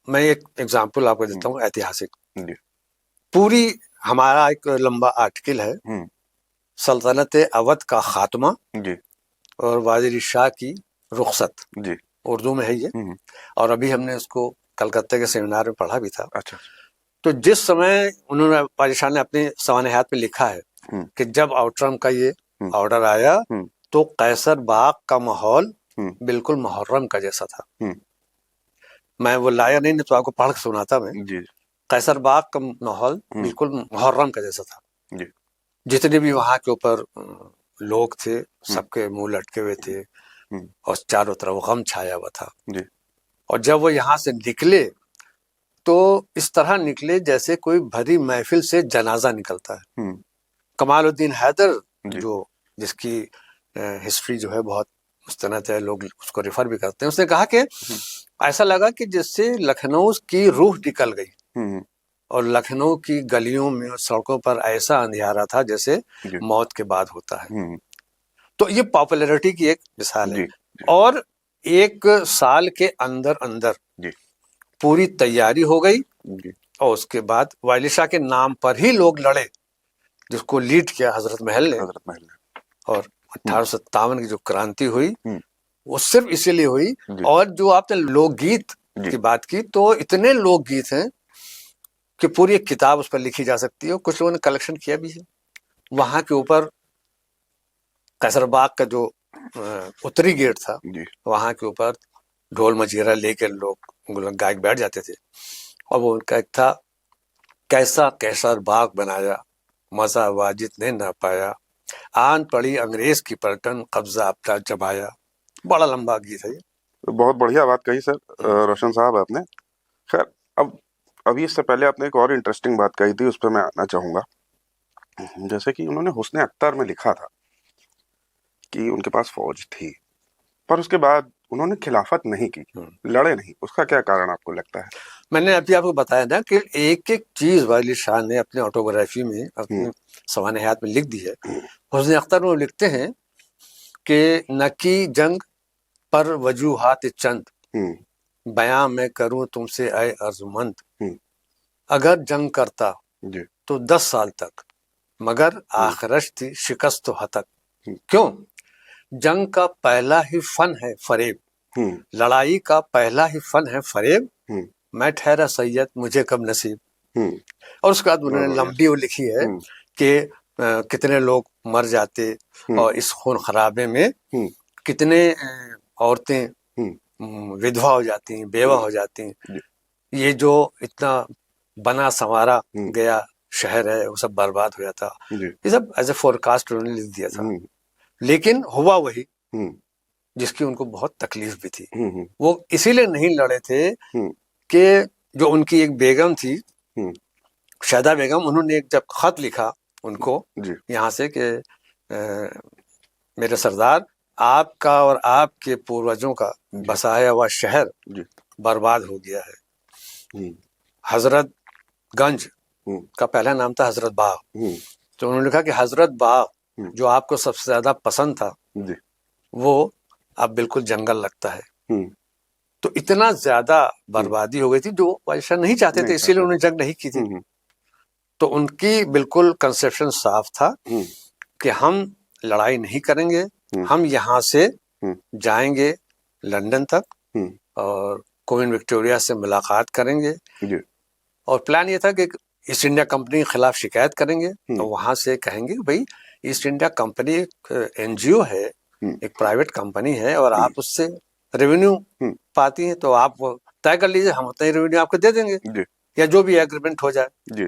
मैं एक एग्जाम्पल आपको देता हूँ ऐतिहासिक। पूरी हमारा एक लंबा आर्टिकल है, सल्तनत अवध का खात्मा और वाजिद अली शाह की रुखसत, उर्दू में है ये, और अभी हमने उसको कलकत्ता के सेमिनार में पढ़ा भी था।
अच्छा।
तो जिस समय उन्होंने, वाजिद शाह ने अपने सवानहात में लिखा है कि जब आउटरम का ये ऑर्डर आया तो कैसर बाग का माहौल बिल्कुल मुहर्रम का जैसा था। मैं वो लाया नहीं तो आपको पढ़ के सुनाता मैं। कैसर बाग का माहौल बिल्कुल मुहर्रम का जैसा था। जितने भी वहां के ऊपर लोग थे सबके मुंह लटके हुए थे और चारों तरफ गम छाया हुआ था। और जब वो यहाँ से निकले तो इस तरह निकले जैसे कोई भरी महफिल से जनाजा निकलता है। कमालुद्दीन हैदर जो जिसकी हिस्ट्री जो है बहुत मुस्तनद है, लोग उसको रेफर भी करते हैं, उसने कहा कि ऐसा लगा कि जिससे लखनऊ की रूह निकल गई और लखनऊ की गलियों में और सड़कों पर ऐसा अंधियारा था जैसे मौत के बाद होता है। तो ये पॉपुलैरिटी की एक मिसाल है। और एक साल के अंदर अंदर पूरी तैयारी हो गई और उसके बाद वाइली शाह के नाम पर ही लोग लड़े, जिसको लीड किया हजरत महल ने। और 1857 की जो क्रांति हुई वो सिर्फ इसीलिए हुई। और जो आपने लोकगीत की बात की, तो इतने लोकगीत हैं कि पूरी एक किताब उस पर लिखी जा सकती है। कुछ लोगों ने कलेक्शन किया भी है। वहां के ऊपर कैसरबाग का जो उत्तरी गेट था, वहां के ऊपर ढोल मजीरा लेकर लोग गायक बैठ जाते थे और वो उनका एक था, कैसा कैसर बाग बनाया मजा वाजिद ने ना पाया, आन पड़ी अंग्रेज की पलटन कब्जा अपना जमाया। बड़ा लंबा गीत है।
बहुत बढ़िया बात कही सर रोशन साहब आपने। खैर अब अभी इससे पहले आपने एक और इंटरेस्टिंग बात कही थी, उस पर मैं आना चाहूंगा। जैसे कि उन्होंने हुस्न अख्तर में लिखा था कि उनके पास फौज थी, पर उसके बाद उन्होंने खिलाफत नहीं की, लड़े नहीं। उसका क्या कारण आपको लगता है?
मैंने अभी आपको बताया ना कि एक एक चीज वाइली शाह ने अपने ऑटोबायोग्राफी में, अपने सवाने हयात में लिख दी है। हुस्न अख्तर में लिखते हैं कि न की जंग पर वजूहात चंद, बयां मैं करूं तुमसे ऐ अर्जुमंद, अगर जंग करता तो 10 साल तक, मगर आखिरश थी शिकस्त तो हतक। क्यों? जंग का पहला ही फन है फरेब, लड़ाई का पहला ही फन है फरेब, मैं ठहरा सैयद मुझे कब नसीब। और उसके बाद उन्होंने लंबी वो लिखी है कि कितने लोग मर जाते और इस खून खराबे में कितने औरतें विधवा हो जाती हैं, बेवा हो जाती हैं। ये जो इतना बना संवारा गया शहर है वो सब बर्बाद हो जाता। ये सब एज ए फोरकास्ट उन्होंने लिख दिया था। लेकिन हुआ वही जिसकी उनको बहुत तकलीफ भी थी। वो इसीलिए नहीं लड़े थे कि जो उनकी एक बेगम थी शहदा बेगम, उन्होंने एक जब खत लिखा उनको यहाँ से कि मेरे सरदार, आपका और आपके पूर्वजों का बसाया हुआ शहर बर्बाद हो गया है। हजरत गंज का पहला नाम था हजरत बाग, तो उन्होंने लिखा कि हजरत बाग जो आपको सबसे ज्यादा पसंद था वो अब बिल्कुल जंगल लगता है। तो इतना ज्यादा बर्बादी हो गई थी जो बादशाह नहीं चाहते थे, इसीलिए उन्होंने जंग नहीं की थी। तो उनकी बिल्कुल कंसेप्शन साफ था कि हम लड़ाई नहीं करेंगे, हम यहाँ से जाएंगे लंदन तक और क्वीन विक्टोरिया से मुलाकात करेंगे। और प्लान ये था कि ईस्ट इंडिया कंपनी के खिलाफ शिकायत करेंगे तो वहां से कहेंगे भाई ईस्ट इंडिया कंपनी एक एनजीओ है, एक प्राइवेट कंपनी है और आप उससे रेवेन्यू पाती हैं, तो आप तय कर लीजिए, हम उतना ही रेवेन्यू आपको दे देंगे या जो भी एग्रीमेंट हो जाए।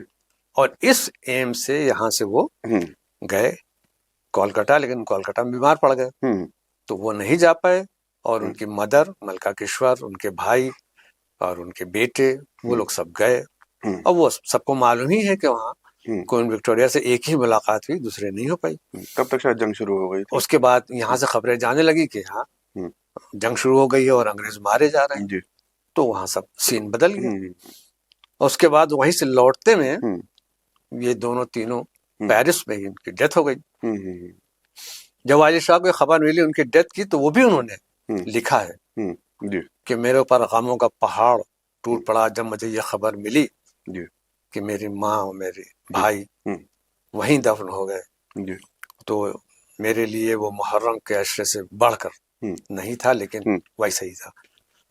और इस एम से यहाँ से वो गए कोलकाता, लेकिन कोलकाता में बीमार पड़ गए तो वो नहीं जा पाए। और उनकी मदर मलकाकेश्वर, उनके भाई और उनके बेटे, वो लोग सब गए। और वो सबको मालूम ही है कि वहाँ क्वीन विक्टोरिया से एक ही मुलाकात हुई, दूसरे नहीं हो पाई।
तब तक शायद जंग शुरू हो गई।
उसके बाद यहाँ से खबरें जाने लगी कि हाँ जंग शुरू हो गई है और अंग्रेज मारे जा रहे हैं। तो वहाँ सब सीन बदल गया। उसके बाद वहीं से लौटते में ये दोनों तीनों पेरिस में ही उनकी डेथ हो गई। जब वाजिद शाह को खबर मिली उनकी डेथ की, तो वो भी उन्होंने लिखा है कि मेरे ऊपर गमों का पहाड़ टूट पड़ा जब मुझे ये खबर मिली कि मेरी माँ और मेरे भाई वहीं दफन हो गए। तो मेरे लिए वो मुहर्रम के अशरे से बढ़कर नहीं था, लेकिन वैसा ही था।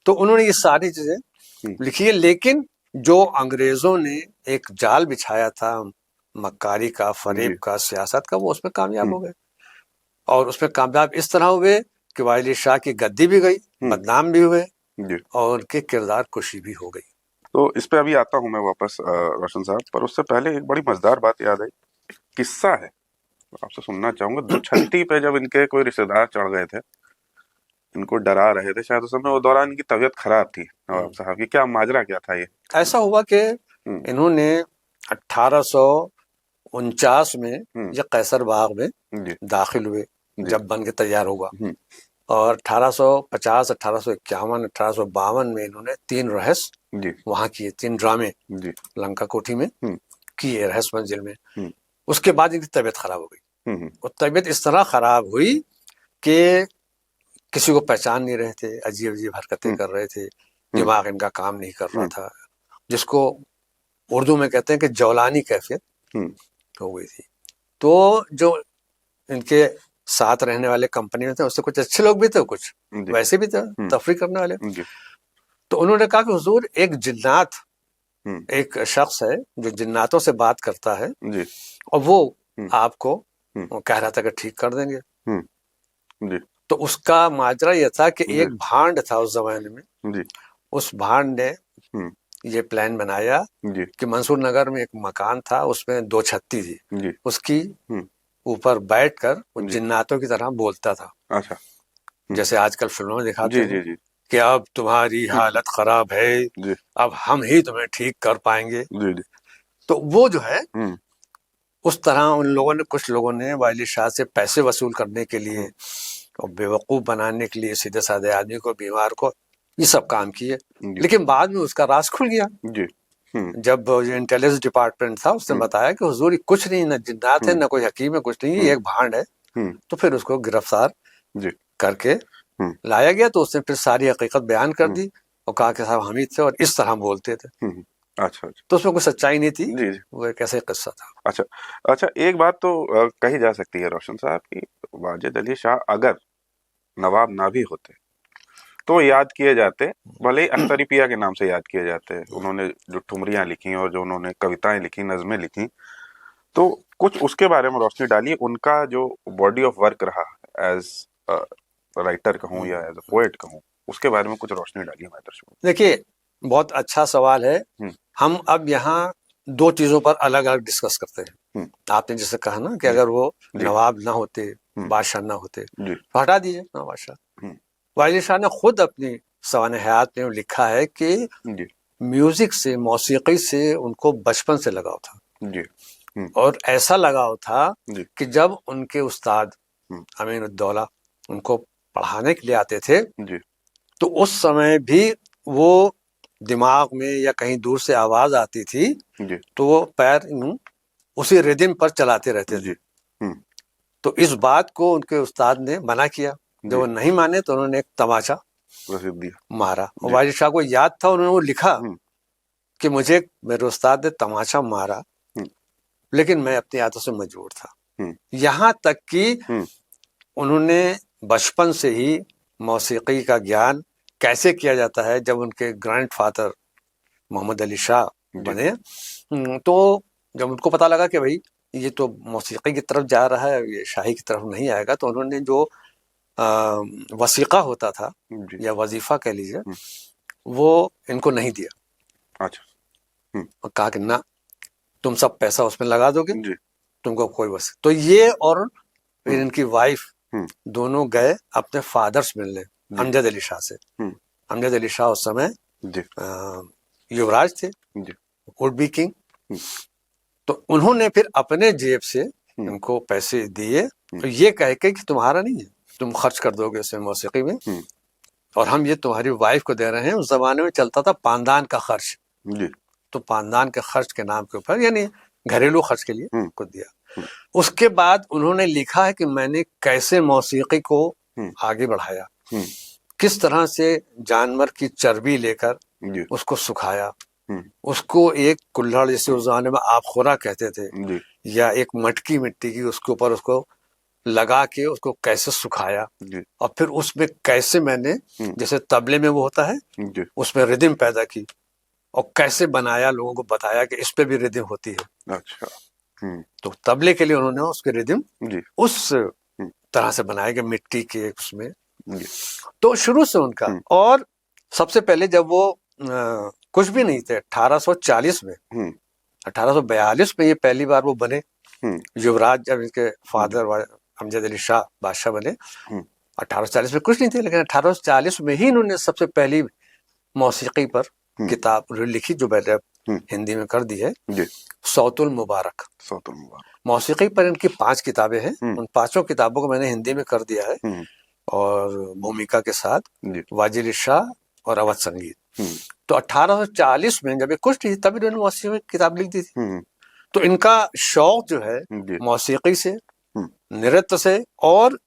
तो उन्होंने ये सारी चीजें लिखी है। लेकिन जो अंग्रेजों ने एक जाल बिछाया था मक्कारी का, फरेब का, सियासत का, वो उसमें कामयाब हो गए। और उसमें कामयाब इस तरह हुए कि वाइली शाह की गद्दी भी गई, बदनाम भी हुए और उनके किरदार कुशी भी हो गई।
तो इस पे अभी आता हूं मैं वापस रोशन साहब, पर उससे पहले एक बड़ी मजेदार बात याद आई, किस्सा है आपसे सुनना चाहूंगा। 2 छत्ती पे जब इनके कोई रिश्तेदार चढ़ गए थे इनको डरा रहे थे शायद उस समय, वो दौरान इनकी तबीयत खराब थी नवाब साहब की, क्या माजरा क्या था ये?
ऐसा हुआ कि इन्होंने 1849 में ये कैसर बाग में दाखिल हुए जब बन के तैयार हुआ, और 1850, 1851, 1852 में इन्होंने 3 रहस्य वहां किए, 3 ड्रामे लंका कोठी में किए, रहस्य मंजिल में। उसके बाद इनकी तबीयत खराब हो गई, और तबीयत इस तरह खराब हुई कि किसी को पहचान नहीं रहे थे, अजीब अजीब हरकतें कर रहे थे, दिमाग इनका काम नहीं कर रहा था, जिसको उर्दू में कहते हैं कि जौलानी कैफियत हो गई थी। तो जो इनके साथ रहने वाले कंपनी में थे, उससे कुछ अच्छे लोग भी थे, कुछ वैसे भी थे तफरी करने वाले। तो उन्होंने कहा कि हुजूर, एक जिन्नात, एक शख्स है जो जिन्नातों से बात करता है, और वो आपको कह रहा था कि ठीक कर देंगे। तो उसका माजरा यह था कि एक भांड था उस जमाने में, उस भांड ने ये प्लान बनाया कि मंसूर नगर में एक मकान था, उसमें 2 छत्ती थी, उसकी ऊपर बैठकर वो जिन्नातों की तरह बोलता था।
अच्छा।
जैसे आजकल फिल्मों में दिखाते हैं कि अब तुम्हारी हालत खराब है, अब हम ही तुम्हें ठीक कर पाएंगे। तो वो जो है उस तरह उन लोगों ने, कुछ लोगों ने वालिद शाह से पैसे वसूल करने के लिए और बेवकूफ बनाने के लिए सीधे साधे आदमी को, बीमार को, ये सब काम किए। लेकिन बाद में उसका राज खुल गया जब जो इंटेलिजेंस डिपार्टमेंट था उसने बताया कि हुजूर कुछ नहीं, न जिन्नात है, न कोई हकीम है, कुछ नहीं, ये एक भांड है। तो फिर उसको गिरफ्तार करके लाया गया। तो उसने फिर सारी हकीकत बयान कर दी और कहा कि साहब हम ही थे और इस तरह बोलते थे।
अच्छा।
तो उसमें कोई सच्चाई नहीं थी, वो एक ऐसा किस्सा था।
अच्छा, एक बात तो कही जा सकती है रोशन साहब की, वाजिद अली शाह अगर नवाब ना भी होते तो याद किए जाते, भले ही अख्तरी पिया के नाम से याद किए जाते। उन्होंने जो ठुमरियां लिखी और जो उन्होंने कविताएं लिखी, नज़में लिखी, तो कुछ उसके बारे में रोशनी डालिए। उनका जो बॉडी ऑफ वर्क रहा एज राइटर कहूँ या एज अ पोएट कहूँ, उसके बारे में कुछ रोशनी डालिए हमारे दर्शकों।
देखिए, बहुत अच्छा सवाल है। हम अब यहाँ 2 चीजों पर अलग अलग डिस्कस करते हैं। आपने जैसे कहा ना कि अगर वो नवाब ना होते, बादशाह ना होते, तो हटा दीजिए ना बादशाह। वालिद शाह ने खुद अपनी सवाने हयात में लिखा है कि म्यूजिक से, मौसीकी से उनको बचपन से लगाव था। और ऐसा लगाव था कि जब उनके उस्ताद अमीन उद्दौला उनको पढ़ाने के लिए आते थे, तो उस समय भी वो दिमाग में या कहीं दूर से आवाज आती थी तो वो पैर उसी रिदम पर चलाते रहते थे। तो इस बात को उनके उस्ताद ने मना किया। जब वो नहीं माने तो उन्होंने एक तमाचा मारा। और वालिद शाह को याद था, उन्होंने वो लिखा कि मुझे मेरे उस्ताद ने तमाचा मारा, लेकिन मैं अपनी आदतों से मजबूर था। यहाँ तक कि उन्होंने बचपन से ही मौसीकी का ज्ञान कैसे किया जाता है। जब उनके ग्रैंडफादर मोहम्मद अली शाह बने, तो जब उनको पता लगा कि भाई ये तो मौसीकी की तरफ जा रहा है, ये शाही की तरफ नहीं आएगा, तो उन्होंने जो वसीका होता था या वजीफा कह लीजिए, वो इनको नहीं दिया। और कहा कि ना, तुम सब पैसा उसमें लगा दोगे, तुमको कोई वसी। तो ये और फिर इनकी वाइफ दोनों गए अपने फादर से मिलने, अमजद अली शाह से। अमजद अली शाह उस समय युवराज थे, वुड बी किंग। तो उन्होंने फिर अपने जेब से इनको पैसे दिए, तो ये कह के कि तुम्हारा नहीं है, तुम खर्च कर दोगे इसमें मौसीकी में, और हम ये तुम्हारी वाइफ को दे रहे हैं। उस जमाने में चलता था पानदान का खर्च, तो पानदान के खर्च के नाम के ऊपर, यानी घरेलू खर्च के लिए को दिया। उसके बाद उन्होंने लिखा है कि मैंने कैसे मौसीकी को आगे बढ़ाया, किस तरह से जानवर की चर्बी लेकर उसको सुखाया, उसको एक कुल्हड़, जैसे उस जमाने में आप खोरा कहते थे, या एक मटकी मिट्टी की, उसके ऊपर उसको लगा के उसको कैसे सुखाया, और फिर उसमें कैसे मैंने, जैसे तबले में वो होता है, उसमें रिदम पैदा की और कैसे बनाया, लोगों को बताया कि इस पे भी रिदम होती है।
अच्छा।
तो तबले के लिए उन्होंने उसके रिदम उस तरह से बनाया कि मिट्टी के उसमें। तो शुरू से उनका, और सबसे पहले जब वो कुछ भी नहीं थे, 1840 में, 1842 में ये पहली बार वो बने युवराज। जब इनके फादर अमजद अली शाह बादशाह बने 1840 में कुछ नहीं थे, लेकिन 1840 में ही इन्होंने सबसे पहली मौसीकी पर किताब लिखी, जो मैंने हिंदी में कर दी है, सौतुल मुबारक। मौसीकी पर इनकी 5 किताबें हैं, उन 5 किताबों को मैंने हिंदी में कर दिया है, और भूमिका के साथ वाजिल शाह और अवध संगीत। तो 1840 में जब ये कुछ नहीं, तब इन्होंने मौसीकी में किताब लिख दी थी। तो इनका शौक जो है मौसीकी से, नृत्य से और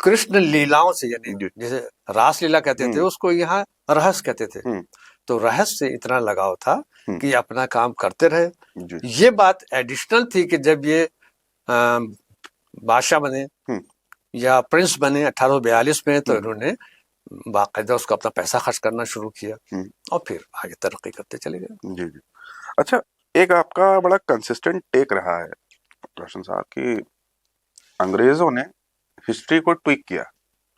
कृष्ण लीलाओं से, यानी जैसे रास लीला कहते थे उसको यहाँ रहस्य कहते थे, तो रहस्य से इतना लगाव था कि अपना काम करते रहे। ये बात एडिशनल थी कि जब ये बादशाह बने या प्रिंस बने 1842 में, तो इन्होंने बाकायदा उसको अपना पैसा खर्च करना शुरू किया और फिर आगे तरक्की करते चले गए।
जी जी। अच्छा, एक आपका बड़ा कंसिस्टेंट टेक रहा है रोशन साहब कि अंग्रेजों ने हिस्ट्री को ट्विक किया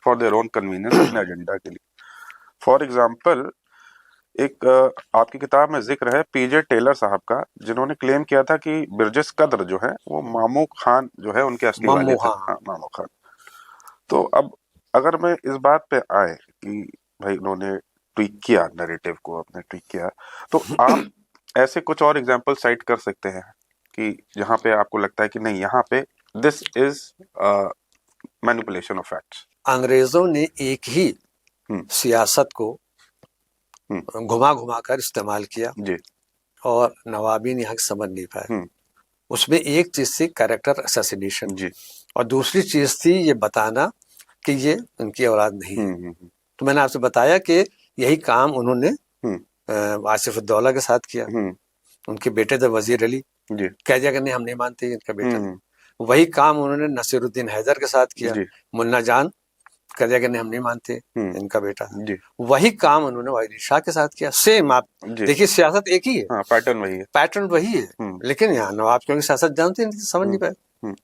फॉर देयर ओन कन्वीनियंस, अपने एजेंडा के लिए। फॉर एग्जाम्पल, एक आपकी किताब में जिक्र है पीजे टेलर साहब का, जिन्होंने क्लेम किया था कि बिरजिस कद्र जो है वो मामू खान जो है उनके असली वाले थे। हाँ, मामू खान। तो अब अगर मैं इस बात पे आए कि भाई उन्होंने ट्वीक किया नैरेटिव को, अपने ट्वीक किया, तो आप ऐसे कुछ और एग्जांपल साइट कर सकते हैं कि जहां पे आपको लगता है कि नहीं, यहाँ पे this is manipulation of facts.
अंग्रेजों ने एक ही सियासत को घुमा घुमा कर इस्तेमाल किया
जी,
और नवाबीन यहाँ समझ नहीं पाए। उसमें एक चीज थी कैरेक्टर असैसिनेशन जी, और दूसरी चीज थी ये बताना कि ये उनकी औलाद नहीं है। तो मैंने आपसे बताया कि यही काम उन्होंने आसिफ उद्दौला के साथ किया। उनके बेटे थे वजीर अली, कह दिया कि नहीं हम नहीं मानते इनका बेटा। वही काम उन्होंने नसीरुद्दीन हैदर के साथ किया। मुन्ना जान कह दिया कि नहीं हम नहीं मानते इनका बेटा। वही काम उन्होंने वाजिद शाह के साथ किया। सेम, आप देखिए सियासत एक ही है,
पैटर्न वही है,
पैटर्न वही है, लेकिन यहाँ नवाब क्योंकि सियासत जानते नहीं, समझ नहीं पाए।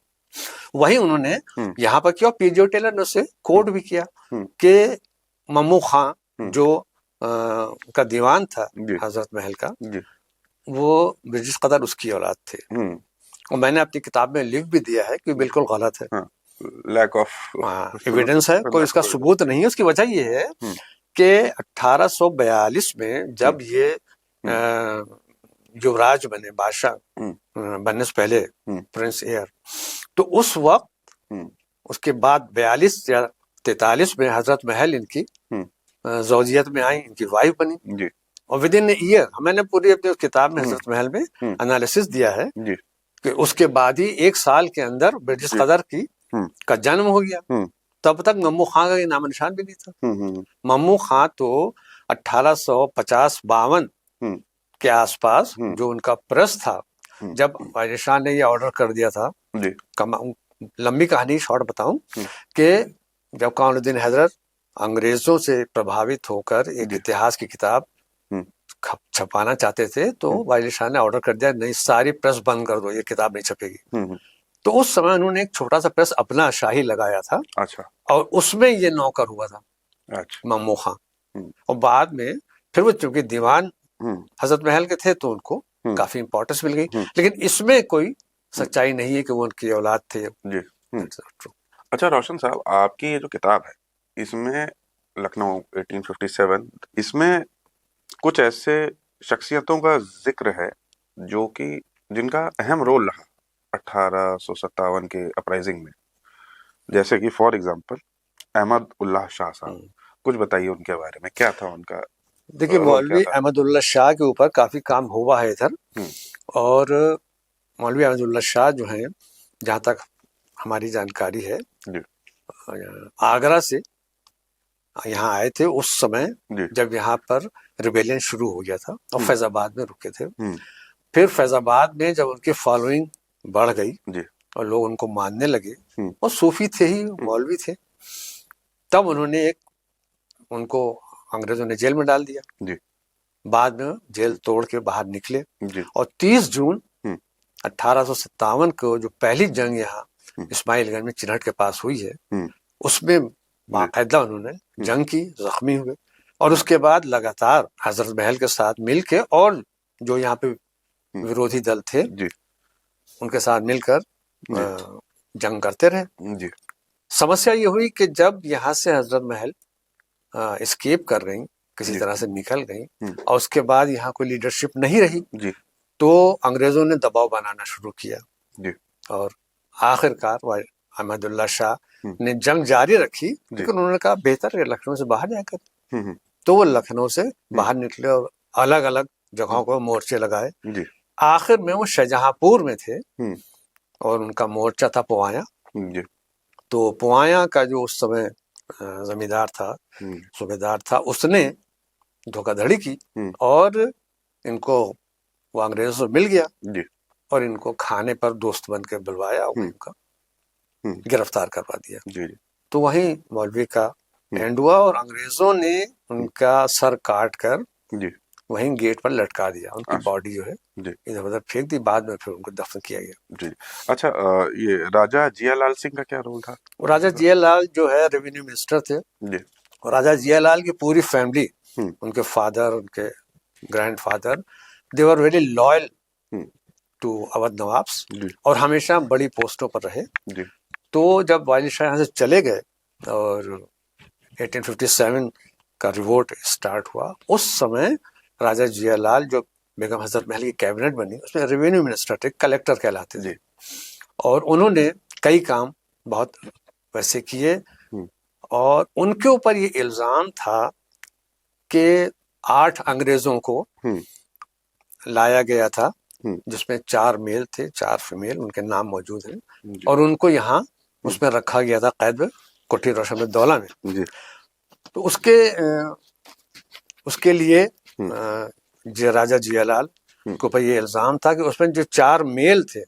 वही उन्होंने यहाँ पर किया। पीजे टेलर ने उससे कोड भी किया कि मम्मू खां जो का दीवान था हजरत महल का, वो ब्रिटिश कदर उसकी औलाद थे। और मैंने अपनी किताब में लिख भी दिया है कि बिल्कुल गलत है,
लैक ऑफ
एविडेंस है, कोई इसका सबूत नहीं है। उसकी वजह ये है कि 1842 में जब ये युवराज बने, बादशाह बनने से पहले प्रिंस एयर, तो उस वक्त उसके बाद 42 या 43 में हजरत महल इनकी ज़ौजियत में आई, इनकी वाइफ बनी। और विद इन ईयर, मैंने पूरी अपनी किताब में हजरत महल में एनालिसिस दिया है कि उसके बाद ही 1 साल के अंदर ब्रिटिश कदर की का जन्म हो गया। तब तक मम्मू खां का नाम निशान भी नहीं था। मम्मू खां तो 1850-52 के आसपास जो उनका प्रेस था, जब वाजिद शाह ने ये ऑर्डर कर दिया था, लंबी कहानी शॉर्ट बताऊं कि जब कमालुद्दीन हैदर अंग्रेजों से प्रभावित होकर एक इतिहास की किताब छपाना चाहते थे, तो वाजिद शाह ने ऑर्डर कर दिया नहीं, सारी प्रेस बंद कर दो, ये किताब नहीं छपेगी। तो उस समय उन्होंने एक छोटा सा प्रेस अपना शाही लगाया था। अच्छा। और उसमें ये नौकर हुआ था। अच्छा। मम्मू खां। और बाद में फिर वो चूंकि दीवान हजरत महल के थे तो उनको काफी इंपॉर्टेंस मिल गई, लेकिन इसमें कोई सच्चाई नहीं है कि वो उनकी औलाद थे। जी।
अच्छा रोशन साहब, आपकी ये जो किताब है इसमें लखनऊ 1857, इसमें कुछ ऐसे शख्सियतों का जिक्र है जो कि जिनका अहम रोल रहा 1857 के अपराइजिंग में, जैसे कि फॉर एग्जांपल अहमद उल्लाह शाह साहब। कुछ बताइए उनके बारे में, क्या था उनका?
देखिए, मौलवी अहमद उल्लाह शाह के ऊपर काफी काम हुआ है इधर, और मौलवी अहमद उल्लाह शाह जो हैं, जहाँ तक हमारी जानकारी है, आगरा से यहाँ आए थे उस समय जब यहाँ पर रिबेलियन शुरू हो गया था, और फैजाबाद में रुके थे। फिर फैजाबाद में जब उनकी फॉलोइंग बढ़ गई और लोग उनको मानने लगे, और सूफी थे ही, मौलवी थे, तब उन्होंने उनको अंग्रेजों ने जेल में डाल दिया। बाद में जेल तोड़ के बाहर निकले, और 30 जून 1857 को जो पहली जंग यहाँ इस्माइलगंज में चिन्हट के पास हुई है, उसमें बाकायदा उन्होंने जंग की, जख्मी हुए, और उसके बाद लगातार हजरत महल के साथ मिलके और जो यहाँ पे विरोधी दल थे उनके साथ मिलकर जंग करते रहे। समस्या ये हुई कि जब यहाँ से हजरत महल एस्केप कर रही, किसी
जी।
तरह से निकल गई और उसके बाद यहाँ कोई लीडरशिप नहीं रही,
जी।
तो अंग्रेजों ने दबाव बनाना शुरू किया
जी।
और आखिरकार अहमदुल्ला शाह ने जंग जारी रखी, लेकिन उन्होंने कहा बेहतर है लखनऊ से बाहर जाकर। तो वो लखनऊ से बाहर निकले और अलग अलग जगहों को मोर्चे लगाए।
जी।
आखिर में वो शाहजहांपुर में थे और उनका मोर्चा था पुवाया।
जी।
तो पुवाया का जो उस समय जमींदार था, सूबेदार था, उसने धोखाधड़ी की और इनको वो अंग्रेजों से मिल गया
जी।
और इनको खाने पर दोस्त बन के बुलवाया और उनका गिरफ्तार करवा दिया।
जी। जी।
तो वहीं मौलवी का एंड हुआ और अंग्रेजों ने उनका सर काट कर
जी।
वहीं गेट पर लटका दिया। उनकी बॉडी जो है
जी।
इधर उधर फेंक दी, बाद में फिर उनको दफन किया गया।
जी। अच्छा, ये राजा जियालाल सिंह का क्या रोल था?
राजा जियालाल जो है रेवेन्यू मिनिस्टर थे।
जी।
और राजा जियालाल की पूरी फैमिली, उनके फादर, उनके grandfather, they were very loyal to Awadh nawabs और हमेशा बड़ी पोस्टों पर रहे।
जी।
तो जब वालिद शाह यहाँ से चले गए और 1857 का रिवोल्ट स्टार्ट हुआ, उस समय राजा जियालाल जो बेगम हजरत महल की कैबिनेट बनी, उसमें रेवेन्यू मिनिस्टर थे, कलेक्टर कहलाते थे। और उन्होंने कई काम बहुत वैसे किए और उनके ऊपर ये इल्जाम था कि 8 अंग्रेजों को लाया गया था, जिसमें 4 मेल थे, 4 फीमेल, उनके नाम मौजूद हैं, और उनको यहाँ उसमें रखा गया था कैद कोठी रोशन दौला में। तो उसके लिए राजा जियालाल के ऊपर ये इल्जाम था कि उसमें जो 4 मेल थे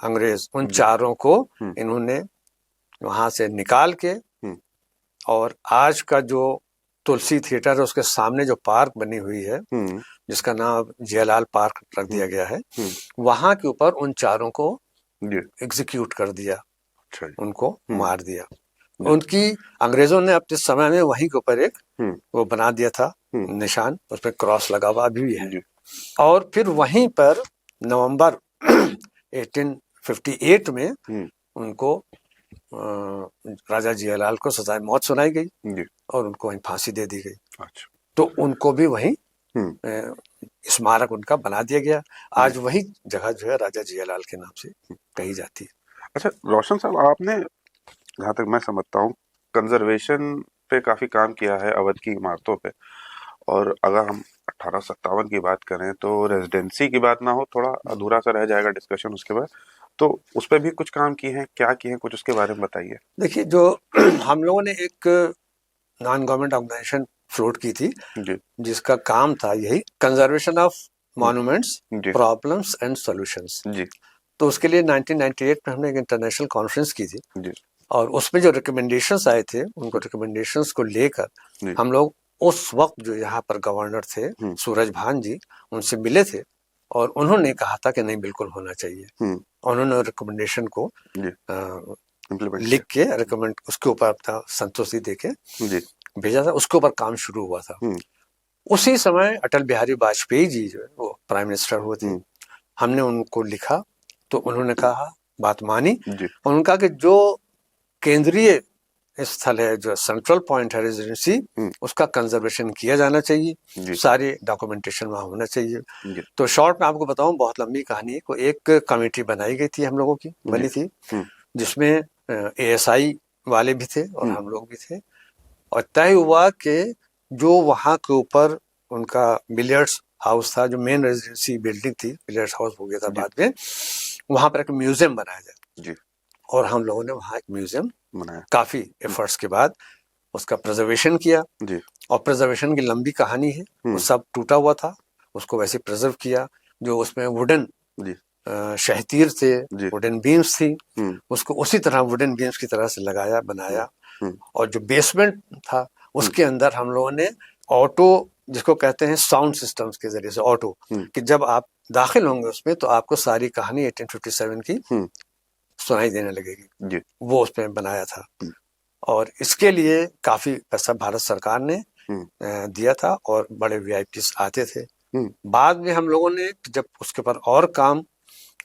अंग्रेज, उन चारों को इन्होंने वहां से निकाल के और आज का जो तुलसी थिएटर है उसके सामने जो पार्क बनी हुई है, जिसका नाम जियालाल पार्क रख दिया गया है, वहां के ऊपर उन चारों को एग्जीक्यूट कर दिया, उनको मार दिया। उनकी अंग्रेजों ने अपने समय में वहीं के ऊपर एक वो बना दिया था निशान, उस पर क्रॉस लगा हुआ अभी भी है। और फिर वहीं पर नवंबर 1858 में उनको राजा जियालाल को सजाए मौत सुनाई गई और उनको वहीं फांसी दे दी गई। अच्छा। तो उनको भी वहीं स्मारक उनका बना दिया गया। आज वही जगह जो है राजा जियालाल के नाम से कही जाती है।
अच्छा रोशन साहब, आपने जहाँ तक मैं समझता हूँ कंजर्वेशन पे काफी काम किया है अवध की इमारतों पे, और अगर हम 1857 की बात करें तो रेजिडेंसी की बात ना हो, थोड़ा अधूरा सा रह जाएगा डिस्कशन उसके बाद, तो उस पर भी कुछ काम किए हैं, क्या किए हैं, कुछ उसके बारे में बताइए।
देखिए, जो हम लोगों ने एक नॉन गवर्नमेंट ऑर्गेनाइजेशन फ्लोट की थी जिसका काम था यही conservation of monuments, problems and solutions. तो उसके लिए 1998 में हमने एक इंटरनेशनल कॉन्फ्रेंस की थी और उसमें जो रिकमेंडेशंस आए थे, उनको रिकमेंडेशंस को लेकर हम लोग उस वक्त जो यहाँ पर गवर्नर थे सूरज भान जी, उनसे मिले थे और उन्होंने कहा था कि नहीं, बिल्कुल होना चाहिए। उन्होंने रिकमेंडेशन को लिख के रिकमेंड उसके ऊपर अपना संतुष्टि देके भेजा था, उसके ऊपर काम शुरू हुआ था। उसी समय अटल बिहारी वाजपेयी जी जो है वो प्राइम मिनिस्टर हुए थे। हमने उनको लिखा तो उन्होंने कहा, बात मानी, उन्होंने कहा कि जो केंद्रीय स्थल है, जो सेंट्रल पॉइंट है रेजिडेंसी, उसका कंजर्वेशन किया जाना चाहिए, सारी डॉक्यूमेंटेशन वहां होना चाहिए। तो शॉर्ट में आपको बताऊं, बहुत लंबी कहानी है, को एक कमेटी बनाई गई थी, हम लोगों की बनी थी, जिसमें ASI वाले भी थे और हम लोग भी थे, और तय हुआ कि जो वहां के ऊपर उनका बिलियर्ड्स हाउस था, जो मेन रेजिडेंसी बिल्डिंग थी, बिलियर्ड्स हाउस हो गया था बाद में, वहां पर एक म्यूजियम बनाया जाए। और हम लोगों ने वहां एक म्यूजियम बनाया, काफी एफर्ट्स के बाद उसका प्रिजर्वेशन किया। और प्रिजर्वेशन की लंबी कहानी है, वो सब टूटा हुआ था, उसको वैसे प्रिजर्व किया। जो उसमें वुडन शहतीर थे, वुडन बीम्स थी, उसको उसी तरह वुडन बीम्स की तरह से लगाया, बनाया। और जो बेसमेंट था उसके अंदर हम लोगों ने ऑटो, जिसको कहते हैं साउंड सिस्टम्स के जरिए से ऑटो, कि जब आप दाखिल होंगे उसमें तो आपको सारी कहानी 1857 की सुनाई देने लगेगी, वो उसमें बनाया था। और इसके लिए काफी पैसा भारत सरकार ने दिया था और बड़े VIPs आते थे। बाद में हम लोगों ने जब उसके ऊपर और काम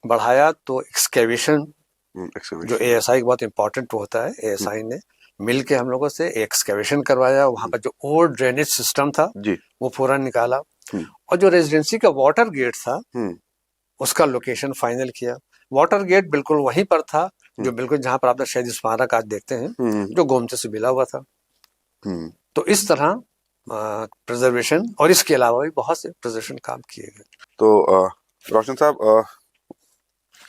बढ़ाया तो एक्सकेवेशन जो ASI बहुत इंपॉर्टेंट होता है, ASI ने मिल के हम लोगों से एक्सकेवेशन करवाया, वहां का जो ओल्ड ड्रेनेज सिस्टम था वो पूरा निकाला, और जो रेजिडेंसी का वाटर गेट था उसका लोकेशन फाइनल किया। वाटर गेट बिल्कुल वहीं पर था जो बिल्कुल जहां पर आप शहीद स्मारक आज देखते हैं, जो गोमती से मिला हुआ था। तो इस तरह प्रिजर्वेशन और इसके अलावा भी बहुत से प्रिजर्वेशन काम किए गए।
तो रोशन साहब,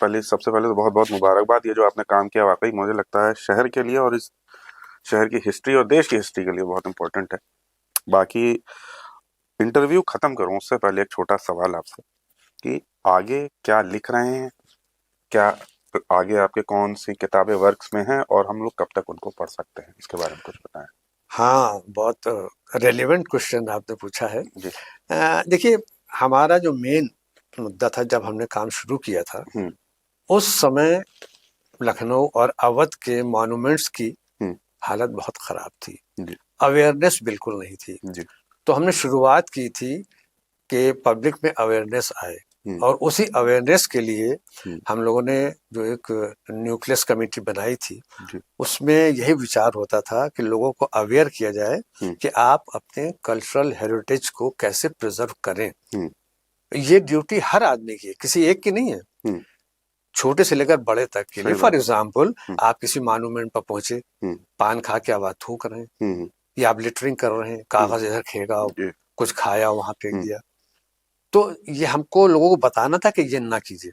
सबसे पहले तो बहुत बहुत मुबारकबाद, ये जो आपने काम किया वाकई मुझे लगता है शहर के लिए और इस शहर की हिस्ट्री और देश की हिस्ट्री के लिए बहुत इम्पोर्टेंट है। बाकी इंटरव्यू खत्म करूं उससे पहले एक छोटा सवाल आपसे कि आगे क्या लिख रहे हैं, क्या आगे आपके कौन सी किताबें वर्क्स में हैं और हम लोग कब तक उनको पढ़ सकते हैं, इसके बारे में कुछ बताएं।
हाँ, बहुत रेलेवेंट क्वेश्चन आपने पूछा है। देखिए, हमारा जो मेन मुद्दा था जब हमने काम शुरू किया था, उस समय लखनऊ और अवध के मॉन्यूमेंट्स की हालत बहुत खराब थी, अवेयरनेस बिल्कुल नहीं थी। तो हमने शुरुआत की थी कि पब्लिक में अवेयरनेस आए, और उसी अवेयरनेस के लिए हम लोगों ने जो एक न्यूक्लियस कमेटी बनाई थी, उसमें यही विचार होता था कि लोगों को अवेयर किया जाए कि आप अपने कल्चरल हेरिटेज को कैसे प्रिजर्व करें। ये ड्यूटी हर आदमी की है, किसी एक की नहीं है, छोटे से लेकर बड़े तक के लिए। फॉर एग्जाम्पल, आप किसी मॉन्यूमेंट पर पहुंचे, पान खा के आवाज थूक रहे हैं, या आप लिटरिंग कर रहे हैं, कागज इधर फेंका, कुछ खाया वहां फेंक दिया, तो ये हमको लोगों को बताना था कि ये ना कीजिए।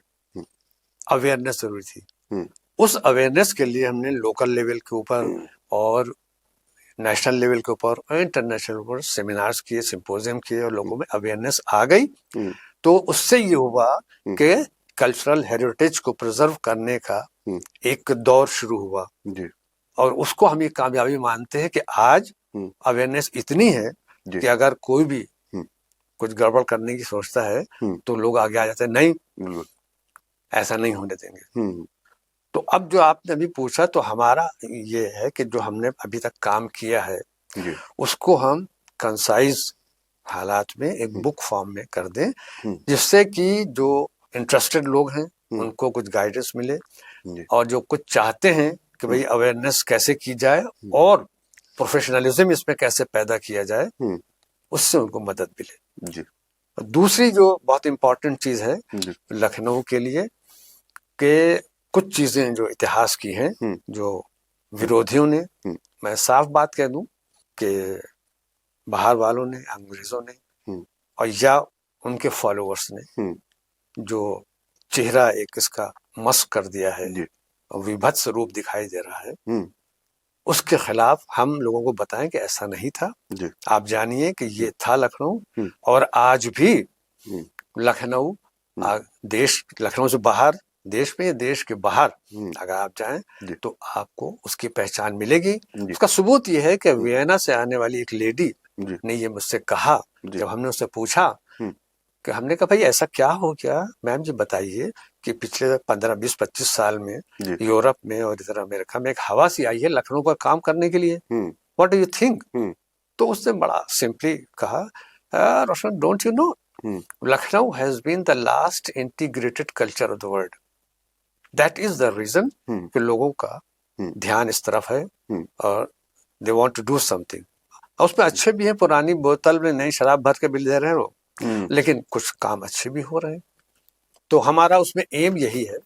अवेयरनेस जरूरी थी। उस अवेयरनेस के लिए हमने लोकल लेवल के ऊपर और नेशनल लेवल के ऊपर और इंटरनेशनल ऊपर सेमिनार्स किए, सिंपोजियम किए, और लोगों में अवेयरनेस आ गई। तो उससे ये हुआ कि कल्चरल हेरिटेज को प्रिजर्व करने का एक दौर शुरू हुआ, और उसको हम ये कामयाबी मानते हैं कि आज अवेयरनेस इतनी है कि अगर कोई भी कुछ गड़बड़ करने की सोचता है तो लोग आगे आ जाते हैं, नहीं, ऐसा नहीं होने देंगे। तो अब जो आपने अभी पूछा, तो हमारा ये है कि जो हमने अभी तक काम किया है उसको हम कंसाइज हालात में एक बुक फॉर्म में कर दें, जिससे कि जो इंटरेस्टेड लोग हैं उनको कुछ गाइडेंस मिले, और जो कुछ चाहते हैं कि भाई अवेयरनेस कैसे की जाए और प्रोफेशनलिज्म इसमें कैसे पैदा किया जाए, उससे उनको मदद मिले। दूसरी जो बहुत इंपॉर्टेंट चीज है लखनऊ के लिए, कि कुछ चीजें जो इतिहास की हैं, जो विरोधियों ने, मैं साफ बात कह दूं कि बाहर वालों ने, अंग्रेजों ने, और या उनके फॉलोअर्स ने जो चेहरा एक इसका मस्क कर दिया है, विभत्स रूप दिखाई दे रहा है, उसके खिलाफ हम लोगों को बताएं कि ऐसा नहीं था। आप जानिए कि ये था लखनऊ, और आज भी लखनऊ लखनऊ से बाहर देश में, देश के बाहर अगर आप जाएं तो आपको उसकी पहचान मिलेगी। उसका सबूत ये है कि वियना से आने वाली एक लेडी ने ये मुझसे कहा, जब हमने उससे पूछा कि हमने कहा भाई ऐसा क्या हो गया मैम जी, बताइए कि पिछले 15, 20, 25 साल में यूरोप में और इधर अमेरिका में एक हवा सी आई है लखनऊ पर काम करने के लिए, व्हाट डू यू थिंक? तो उसने बड़ा सिंपली कहा, Roshan, don't you know, Lucknow has been the last integrated culture of the world. That is the reason कि लोगों का ध्यान इस तरफ है और they want to do something. उसमें अच्छे भी हैं, पुरानी बोतल में नई शराब भर के बिल दे रहे हैं लोग, लेकिन कुछ काम अच्छे भी हो रहे हैं। तो हमारा उसमें एम यही है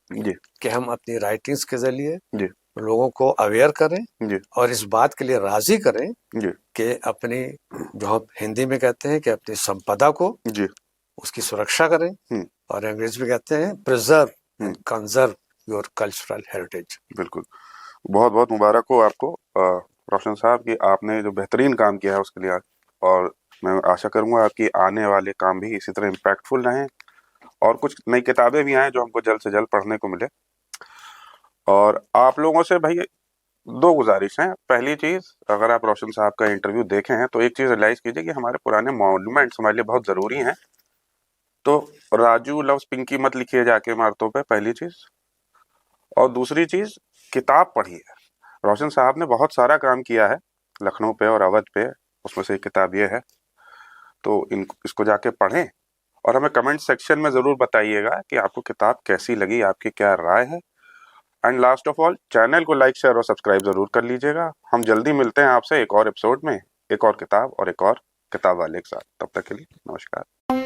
कि हम अपनी राइटिंग्स के जरिए लोगों को अवेयर करें और इस बात के लिए राजी करें कि अपनी, जो हम हिंदी में कहते हैं कि अपनी संपदा को, उसकी सुरक्षा करें, और अंग्रेजी में कहते हैं preserve and conserve your cultural heritage.
बिल्कुल, बहुत बहुत मुबारक हो आपको रोशन साहब कि आपने जो बेहतरीन काम किया है उसके लिए, और मैं आशा करूंगा आपकी आने वाले काम भी इसी तरह इम्पैक्टफुल रहें और कुछ नई किताबें भी आएं जो हमको जल्द से जल्द पढ़ने को मिले। और आप लोगों से भाई 2 गुजारिश हैं। पहली चीज, अगर आप रोशन साहब का इंटरव्यू देखे हैं तो एक चीज रियलाइज कीजिए कि हमारे पुराने मॉन्यूमेंट्स हमारे लिए बहुत जरूरी हैं। तो राजू लव्स पिंकी मत लिखिए जाके इमारतों पे, पहली चीज। और दूसरी चीज, किताब पढ़िए। रोशन साहब ने बहुत सारा काम किया है लखनऊ पे और अवध पे, उसमें से एक किताब ये है। तो इसको जाके पढ़ें और हमें कमेंट सेक्शन में जरूर बताइएगा कि आपको किताब कैसी लगी, आपकी क्या राय है। And last of all, channel को लाइक, शेयर और सब्सक्राइब जरूर कर लीजिएगा। हम जल्दी मिलते हैं आपसे एक और एपिसोड में, एक और किताब और एक और किताब वाले के साथ। तब तक के लिए नमस्कार।